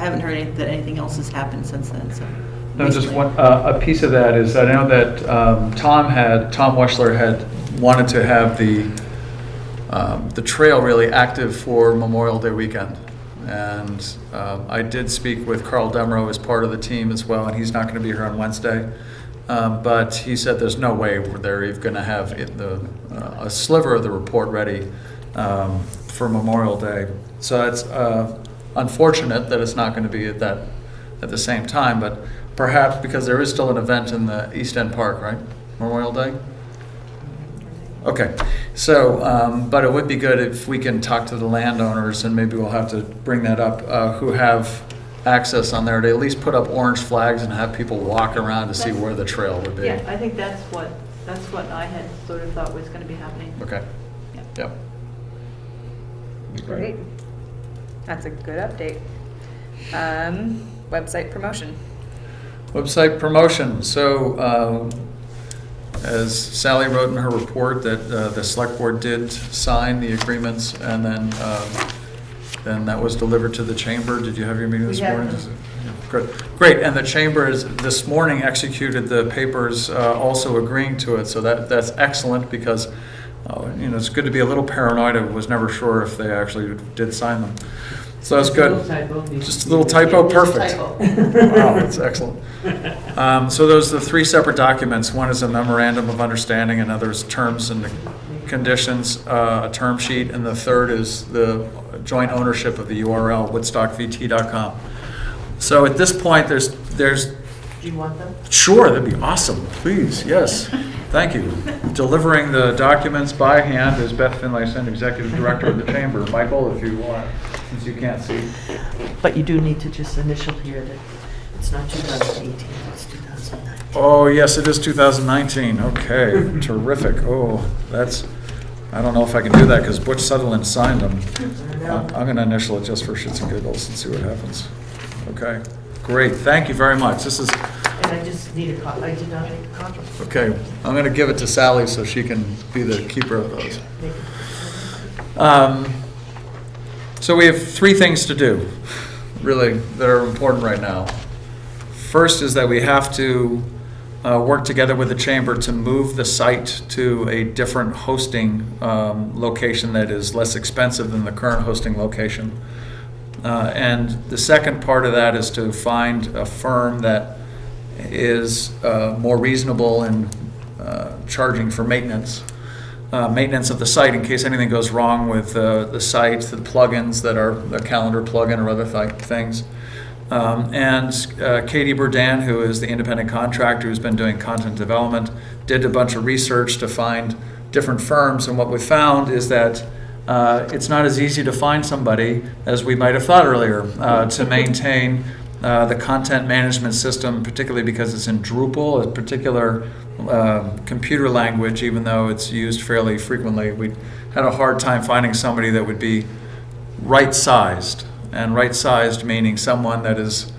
haven't heard that anything else has happened since then, so. No, just basically- one, a piece of that is, I know that Tom Weschler had wanted to have the trail really active for Memorial Day weekend. And I did speak with Carl Demrow as part of the team as well, and he's not going to be here on Wednesday. But he said there's no way they're even going to have a sliver of the report ready for Memorial Day. So it's unfortunate that it's not going to be at the same time, but perhaps because there is still an event in the East End Park, right? Memorial Day? Okay, so, but it would be good if we can talk to the landowners, and maybe we'll have to bring that up, who have access on there to at least put up orange flags and have people walk around to see where the trail would be. Yeah, I think that's what I had sort of thought was going to be happening. Okay, Yeah. yep. Great. That's a good update. Website promotion. Website promotion. So, as Sally wrote in her report, that the select board did sign the agreements, and then that was delivered to the chamber. Did you have your meeting this morning? Good. Great. And the chamber has this morning executed the papers, also agreeing to it. So that's excellent, because it's good to be a little paranoid. I was never sure if they actually did sign them. So that's good. Just a little typo, perfect. Wow, that's excellent. So those are the three separate documents. One is a memorandum of understanding, another is terms and conditions, a term sheet, and the third is the joint ownership of the URL, woodstockvt.com. So at this point, there's. Do you want them? Sure, that'd be awesome. Please, yes. Thank you. Delivering the documents by hand is Beth Finlayson, Executive Director of the Chamber. Michael, if you want, since you can't see. But you do need to just initial here that it's not 2018, it's 2019. Oh, yes, it is 2019. Okay, terrific. Oh, I don't know if I can do that because Butch Sutherland signed them. I'm going to initial it just for shits and giggles and see what happens. Okay, great. Thank you very much. This is. And I just need a copy. I did not make a copy. Okay, I'm going to give it to Sally so she can be the keeper of those. So we have three things to do, really, that are important right now. First is that we have to work together with the chamber to move the site to a different hosting location that is less expensive than the current hosting location. And the second part of that is to find a firm that is more reasonable in charging for maintenance of the site in case anything goes wrong with the site, the plugins that are the calendar plugin or other things. And Katie Burdan, who is the independent contractor who's been doing content development, did a bunch of research to find different firms, and what we found is that it's not as easy to find somebody as we might have thought earlier to maintain the content management system, particularly because it's in Drupal, a particular computer language, even though it's used fairly frequently. We had a hard time finding somebody that would be right-sized, and right-sized meaning someone that is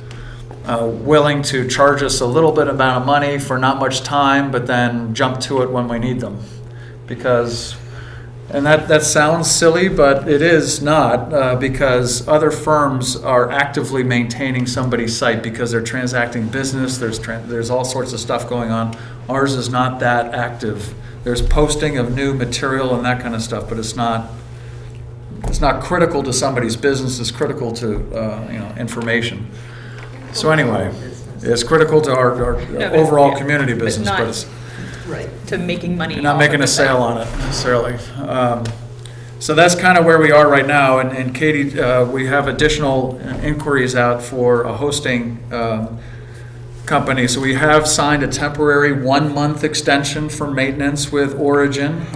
willing to charge us a little bit amount of money for not much time, but then jump to it when we need them. Because, and that sounds silly, but it is not, because other firms are actively maintaining somebody's site because they're transacting business, there's all sorts of stuff going on. Ours is not that active. There's posting of new material and that kind of stuff, but it's not critical to somebody's business, it's critical to information. So anyway, it's critical to our overall community business, but it's to making money. You're not making a sale on it necessarily. So that's kind of where we are right now. And Katie, we have additional inquiries out for a hosting company. So we have signed a temporary 1-month extension for maintenance with Origin.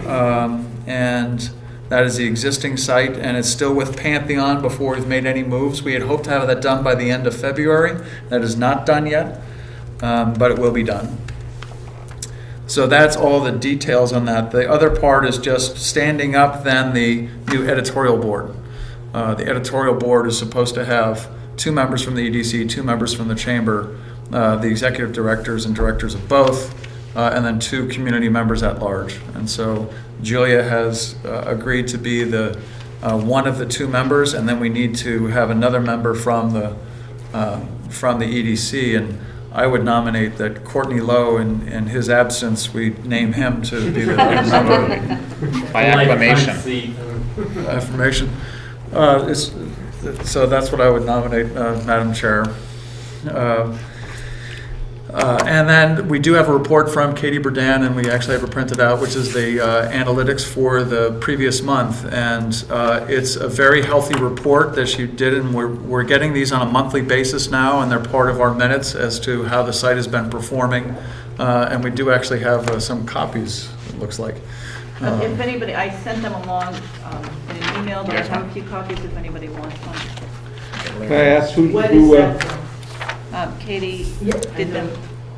And that is the existing site, and it's still with Pantheon before we've made any moves. We had hoped to have that done by the end of February. That is not done yet, but it will be done. So that's all the details on that. The other part is just standing up then the new editorial board. The editorial board is supposed to have 2 members from the EDC, 2 members from the chamber, the executive directors and directors of both, and then 2 community members at large. And so Julia has agreed to be the one of the 2 members, and then we need to have another member from the EDC. And I would nominate that Courtney Lowe, in his absence, we name him to be the other member. By acclamation. Affirmation. So that's what I would nominate, Madam Chair. And then we do have a report from Katie Burdan, and we actually have it printed out, which is the analytics for the previous month. And it's a very healthy report that she did, and we're getting these on a monthly basis now, and they're part of our minutes as to how the site has been performing. And we do actually have some copies, it looks like. If anybody, I sent them along in an email, but I have a few copies if anybody wants one. Can I ask who? What is that? Katie did them.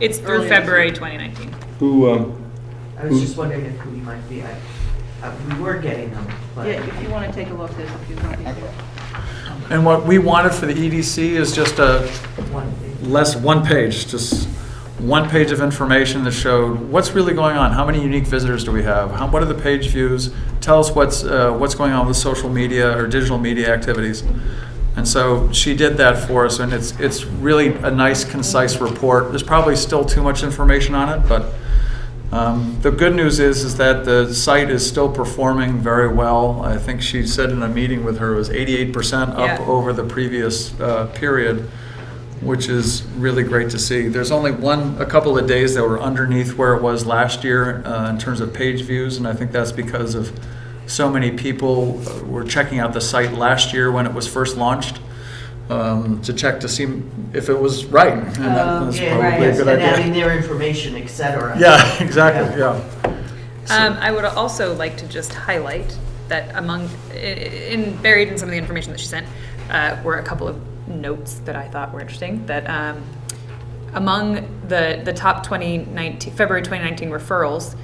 It's through February 2019. I was just wondering if who you might be. We were getting them. But Yeah, if you want to take a look, there's a few copies here. And what we wanted for the EDC is just one page, just one page of information that showed what's really going on. How many unique visitors do we have? What are the page views? Tell us what's going on with social media or digital media activities. And so she did that for us, and it's really a nice, concise report. There's probably still too much information on it, but the good news is that the site is still performing very well. I think she said in a meeting with her it was 88% up over the previous period, which is really great to see. There's only a couple of days that were underneath where it was last year in terms of page views, and I think that's because of so many people were checking out the site last year when it was first launched to check to see if it was right. And that was probably a good and idea. adding their information, et cetera. Yeah, exactly, yeah. I would also like to just highlight that buried in some of the information that she sent were a couple of notes that I thought were interesting. That among the top February 2019 referrals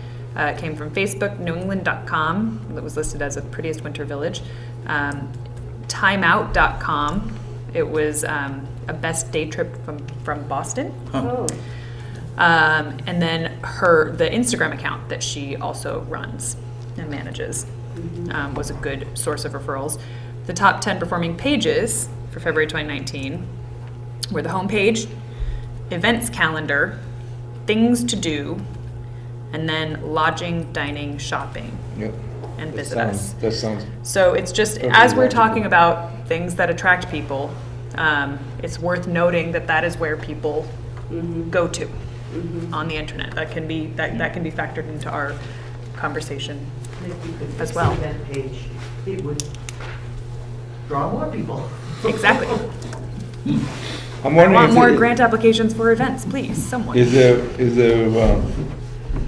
came from Facebook, NewEngland.com, that was listed as a prettiest winter village, timeout.com, it was a best day trip from Boston. Oh. And then the Instagram account that she also runs and manages was a good source of referrals. The top 10 performing pages for February 2019 were the homepage, events calendar, things to do, and then lodging, dining, shopping, Yep. and visit us. That sounds. So it's just, Okay, as we're logical. talking about things that attract people, it's worth noting that is where people go to on the internet. That can be factored into our conversation as well. Event page, it would draw more people. Exactly. I'm I wondering want if more there- grant applications for events, please, someone. Is there,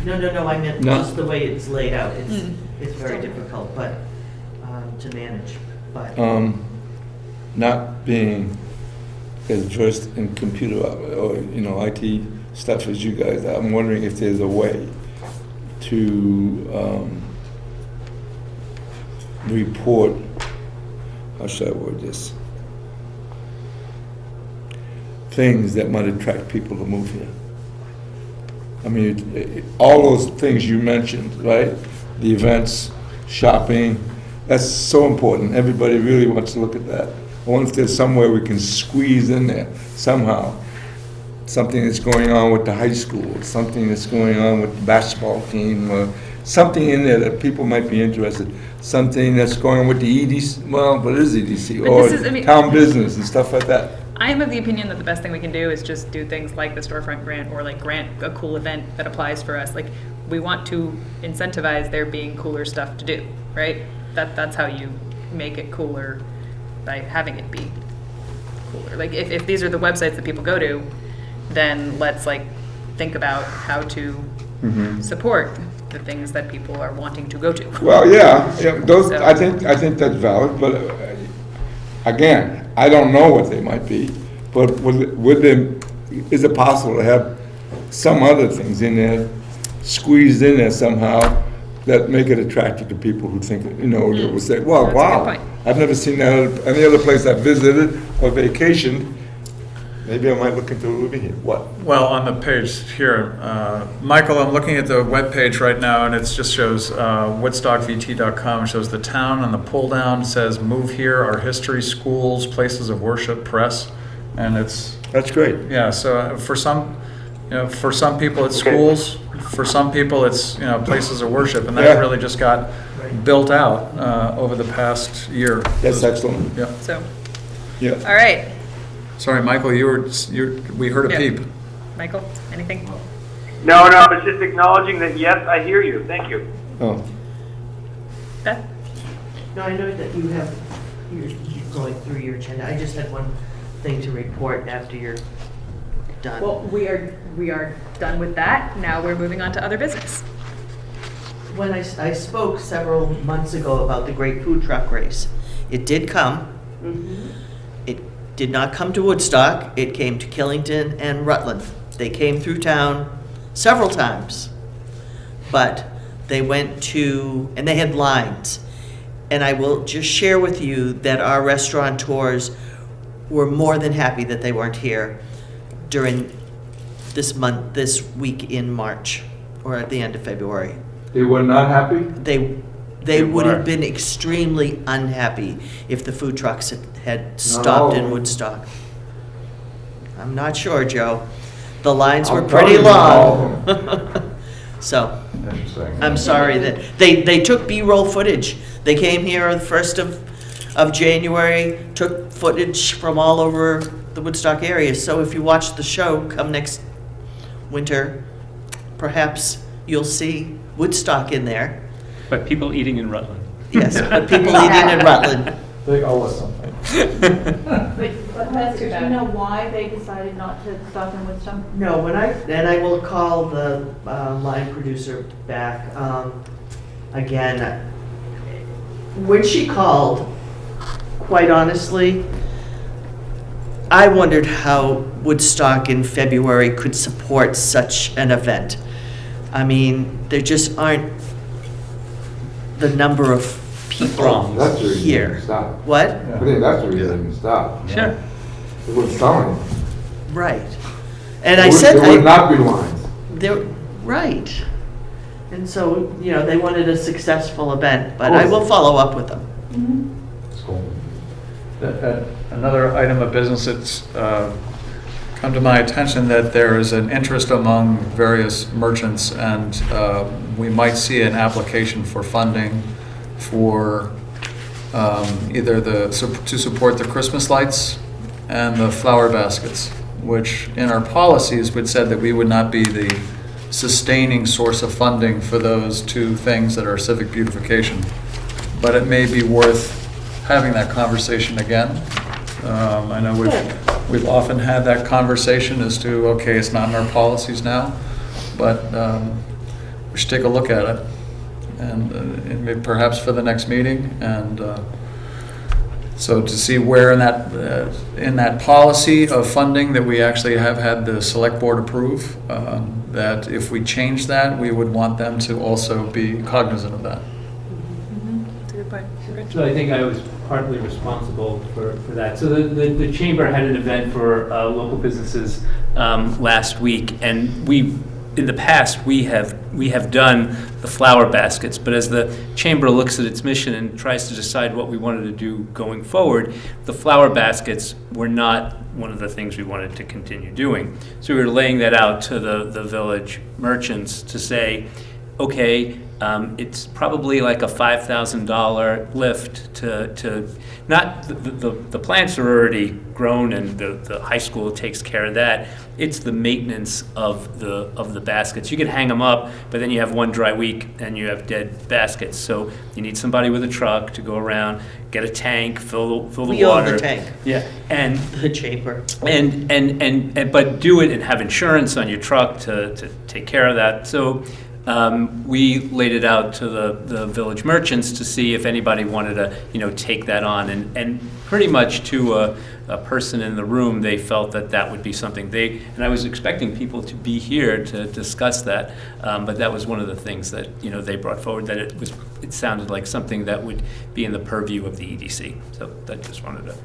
No, I meant No. just the way it's laid out. It's very difficult, but, to manage, but. not being as versed in computer or, IT stuff as you guys, I'm wondering if there's a way to report, how should I word this? Things that might attract people to move here. I mean, all those things you mentioned, right? The events, shopping, that's so important. Everybody really wants to look at that. I wonder if there's somewhere we can squeeze in there somehow. Something that's going on with the high school, something that's going on with the basketball team, or something in there that people might be interested. Something that's going on with the EDC, well, what is EDC? But Or this is- town business and stuff like that. I am of the opinion that the best thing we can do is just do things like the storefront grant or like grant a cool event that applies for us. Like, we want to incentivize there being cooler stuff to do, right? That's how you make it cooler, by having it be cooler. Like, if these are the websites that people go to, then let's think about how to support the things that people are wanting to go to. Well, yeah, those, So- I think that's valid, but again, I don't know what they might be, but is it possible to have some other things in there, squeezed in there somehow, that make it attractive to people who think, that will say, well, That's a good wow, point. I've never seen that at any other place I've visited or vacationed. Maybe I might look into living here. What? Well, on the page here, Michael, I'm looking at the webpage right now, and it just shows woodstockvt.com. It shows the town, and the pull down says "Move here, our history, schools, places of worship, press," and it's That's great. yeah. So for some people it's schools. For some people it's places of worship, and that Yeah. really just got built out over the past year. That's excellent. Yeah. So, Yeah. all right. Sorry, Michael. We heard a Yeah. peep. Michael, anything? No, it's just acknowledging that, yes, I hear you. Thank you. Oh. Beth? No, I know that you're going through your agenda. I just had one thing to report after you're done. Well, we are done with that. Now we're moving on to other business. When I spoke several months ago about the Great Food Truck Race, it did come. It did not come to Woodstock. It came to Killington and Rutland. They came through town several times, but they went to, and they had lines. And I will just share with you that our restaurateurs were more than happy that they weren't here during this week in March, or at the end of February. They were not happy? They would have been extremely unhappy if the food trucks had stopped in Woodstock. I'm not sure, Joe. The lines were pretty long. So, Interesting. I'm sorry that, they took B-roll footage. They came here on the 1st of January, took footage from all over the Woodstock area. So if you watch the show come next winter, perhaps you'll see Woodstock in there. But people eating in Rutland. Yes, but people eating in Rutland. They owe us something. But Lester, do you know why they decided not to stop in Woodstock? No, and I will call the line producer back. Again, when she called, quite honestly, I wondered how Woodstock in February could support such an event. I mean, there just aren't the number of people That's the reason here. they stopped. What? I think that's the reason they stopped. Sure. It was selling. Right. And I said, There would not be lines. right. And so, they wanted a successful event, but I will follow up with them. It's cool. Another item of business that's come to my attention, that there is an interest among various merchants, and we might see an application for funding for either to support the Christmas lights and the flower baskets, which in our policies would said that we would not be the sustaining source of funding for those two things that are civic beautification. But it may be worth having that conversation again. I know we've often had that conversation as to, okay, it's not in our policies now, but we should take a look at it, and maybe perhaps for the next meeting, and so to see where in that policy of funding that we actually have had the select board approve, that if we change that, we would want them to also be cognizant of that. That's a good point. So I think I was partly responsible for that. So the chamber had an event for local businesses last week, and in the past, we have done the flower baskets, but as the chamber looks at its mission and tries to decide what we wanted to do going forward, the flower baskets were not one of the things we wanted to continue doing. So we were laying that out to the village merchants to say, okay, it's probably like a $5,000 lift to not, the plants are already grown and the high school takes care of that. It's the maintenance of the baskets. You can hang them up, but then you have one dry week and you have dead baskets. So you need somebody with a truck to go around, get a tank, fill the We water. own the tank. Yeah, and The chamber. but do it and have insurance on your truck to take care of that. So we laid it out to the village merchants to see if anybody wanted to, take that on, and pretty much to a person in the room, they felt that would be something and I was expecting people to be here to discuss that, but that was one of the things that, they brought forward, that it sounded like something that would be in the purview of the EDC. So I just wanted to.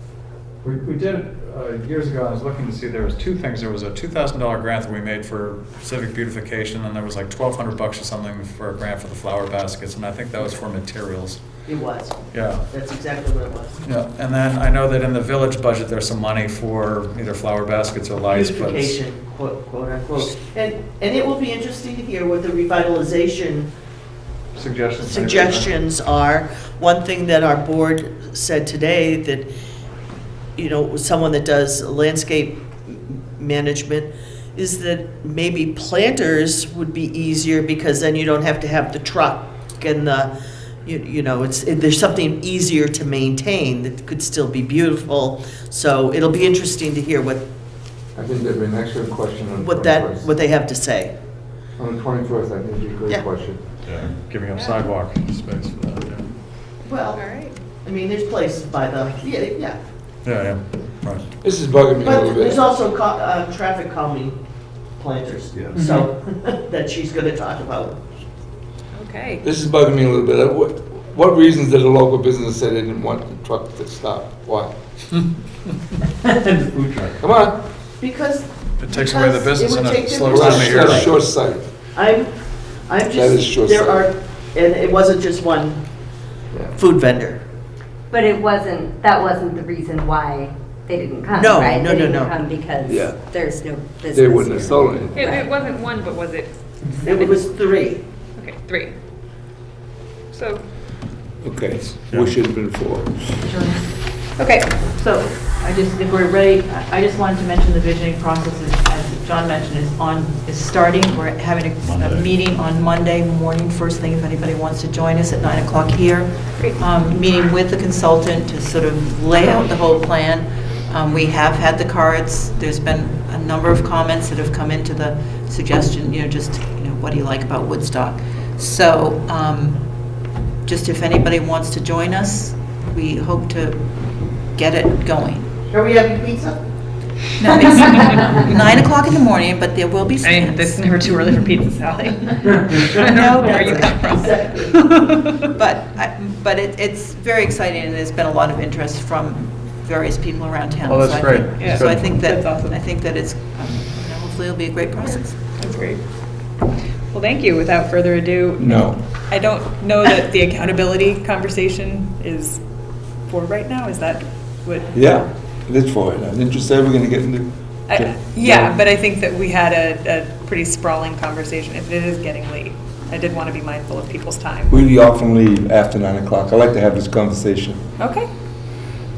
We did it years ago. I was looking to see, there was two things. There was a $2,000 grant that we made for civic beautification, and there was like $1,200 or something for a grant for the flower baskets, and I think that was for materials. It was. Yeah. That's exactly what it was. Yeah, and then I know that in the village budget, there's some money for either flower baskets or lights, but it's- Beautification, quote unquote. And it will be interesting to hear what the revitalization suggestions are. One thing that our board said today, that, someone that does landscape management, is that maybe planters would be easier, because then you don't have to have the truck and there's something easier to maintain that could still be beautiful. So it'll be interesting to hear what I think there'd be an excellent question on the 21st. what they have to say. On the 21st, I think it'd be a great Yeah. question. yeah, giving up sidewalk space for that, yeah. Well, I mean, there's places by the, yeah. Yeah, right. This is bugging me a But little bit. there's also traffic calming planters, Yeah. so, that she's gonna talk about. Okay. This is bugging me a little bit. What reasons did the local business say they didn't want the truck to stop? Why? The food truck. Come on. Because. It takes away the business and it because slows down the That's area. short sight. I'm That is just, short there are, sighted. and it wasn't just one food vendor. But that wasn't the reason why they didn't come, No, right? no, They no, didn't no. come because Yeah. there's no business They wouldn't have here. sold anything. It wasn't one, but was it It seven? was 3. Okay, 3. So, Okay, we should have been 4. okay, So, if we're ready, I just wanted to mention the visioning process, as John mentioned, is starting. We're having a meeting on Monday morning, first thing, if anybody wants to join us at 9 o'clock here. Meeting with the consultant to sort of lay out the whole plan. We have had the cards. There's been a number of comments that have come into the suggestion, what do you like about Woodstock? So, just if anybody wants to join us, we hope to get it going. Are we having pizza? No, it's 9 o'clock in the morning, but there will be I mean, this is snacks. never too early for pizza, Sally. No, Where you come from. But it's very exciting, and there's been a lot of interest from various people around town. Oh, that's So I great. think- Yeah. So I think that, That's awesome. it's, hopefully it'll be a great process. That's great. Well, thank you. Without further ado. No. I don't know that the accountability conversation is for right now. Is that what? Yeah, it is for it. Didn't you say we're gonna get into? Yeah, but I think that we had a pretty sprawling conversation. If it is getting late, I did want to be mindful of people's time. We often leave after 9 o'clock. I like to have this conversation. Okay.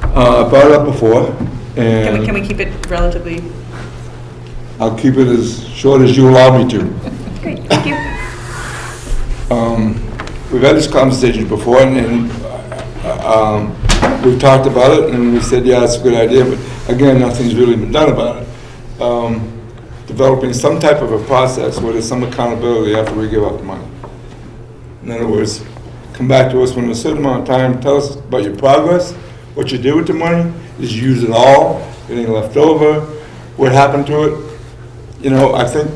I brought it up before, and Can we keep it relatively? I'll keep it as short as you allow me to. Great, thank you. We've had this conversation before, and we've talked about it, and we said, yeah, it's a good idea, but again, nothing's really been done about it. Developing some type of a process where there's some accountability after we give out the money. In other words, come back to us when a certain amount of time, tell us about your progress, what you did with the money, did you use it all, anything left over, what happened to it. I think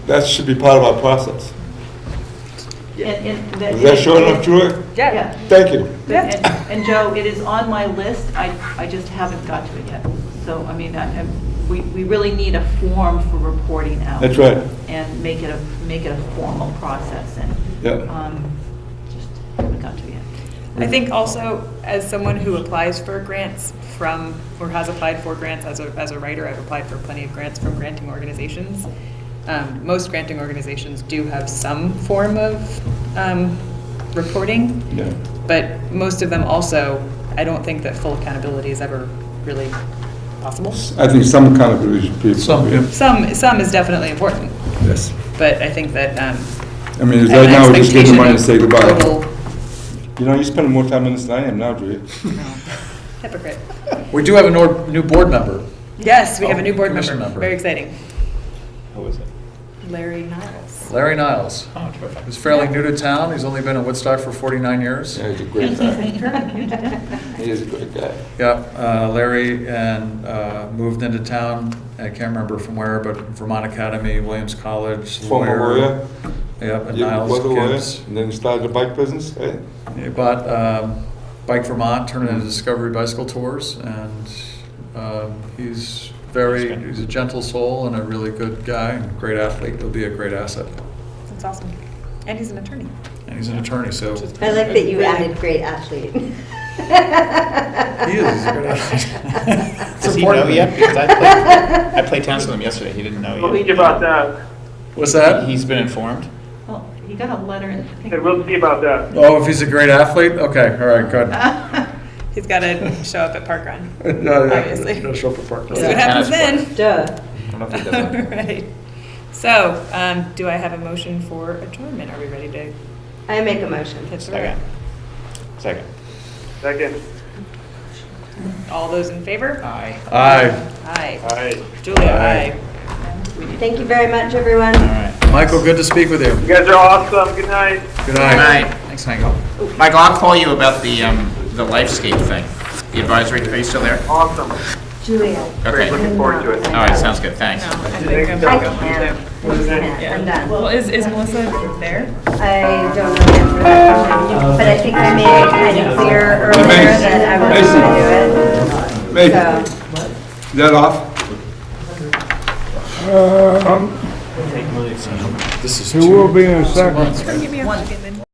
that should be part of our process. Is that short enough, Julie? Yeah. Thank you. And Joe, it is on my list, I just haven't got to it yet. So, I mean, we really need a form for reporting out. That's right. And make it a formal process, and Yeah. just haven't got to it yet. I think also, as someone who applies for grants or has applied for grants as a writer, I've applied for plenty of grants from granting organizations. Most granting organizations do have some form of reporting, Yeah. but most of them also, I don't think that full accountability is ever really possible. I think some accountability should be. Some, yeah. Some is definitely important, Yes. but I think that I mean, an right now, we're just getting the money and say expectation of goodbye. global- You're spending more time on this than I am now, Julia. Hypocrite. We do have a new board member. Yes, we have a new board Commission member. member. Very exciting. Who is it? Larry Niles. Larry Niles. Oh, terrific. He's fairly new to town. He's only been in Woodstock for 49 years. Yeah, he's a great guy. He is a great guy. Yeah, Larry moved into town, I can't remember from where, but Vermont Academy, Williams College. Former lawyer. Yep, and Yeah, Niles was a lawyer, kids. and then he started a bike business, right? He bought Bike Vermont, turned it into Discovery Bicycle Tours, and he's a gentle soul and a really good guy and a great athlete. He'll be a great asset. That's awesome. And he's an attorney. And he's an attorney, so. I like that you added great athlete. He is, he's a great athlete. Does he know yet? Because I played tennis with him yesterday. He didn't know We'll yet. see about that. What's that? He's been informed. Well, he got a letter in, I think. Okay, we'll see about that. Oh, if he's a great athlete? Okay, all right, good. He's got to show up at Park Run. Obviously. Show up at Park We'll see what happens then. Duh. I don't know if he does that. Right. So, do I have a motion for adjournment? Are we ready to I make a motion. hit the road? Second. Second. All those in favor? Aye. Aye. Aye. All right. Julia, Aye. aye. Thank you very much, everyone. All right. Michael, good to speak with you. You guys are awesome. Good night. Good night. Good night. Thanks, Michael. Michael, I'll call you about the Lifescape thing. The advisory, are you still there? Awesome. Julia. Okay. Looking forward to it. All right, sounds good, thanks. I think I'm Thank going you. to. I'm done. Well, is Melissa there? I don't know the answer to that question, but I think I made it kind of clear earlier that I was going to do it. Maybe. So, Is that off? This is Who will be in a second? Give me a second then.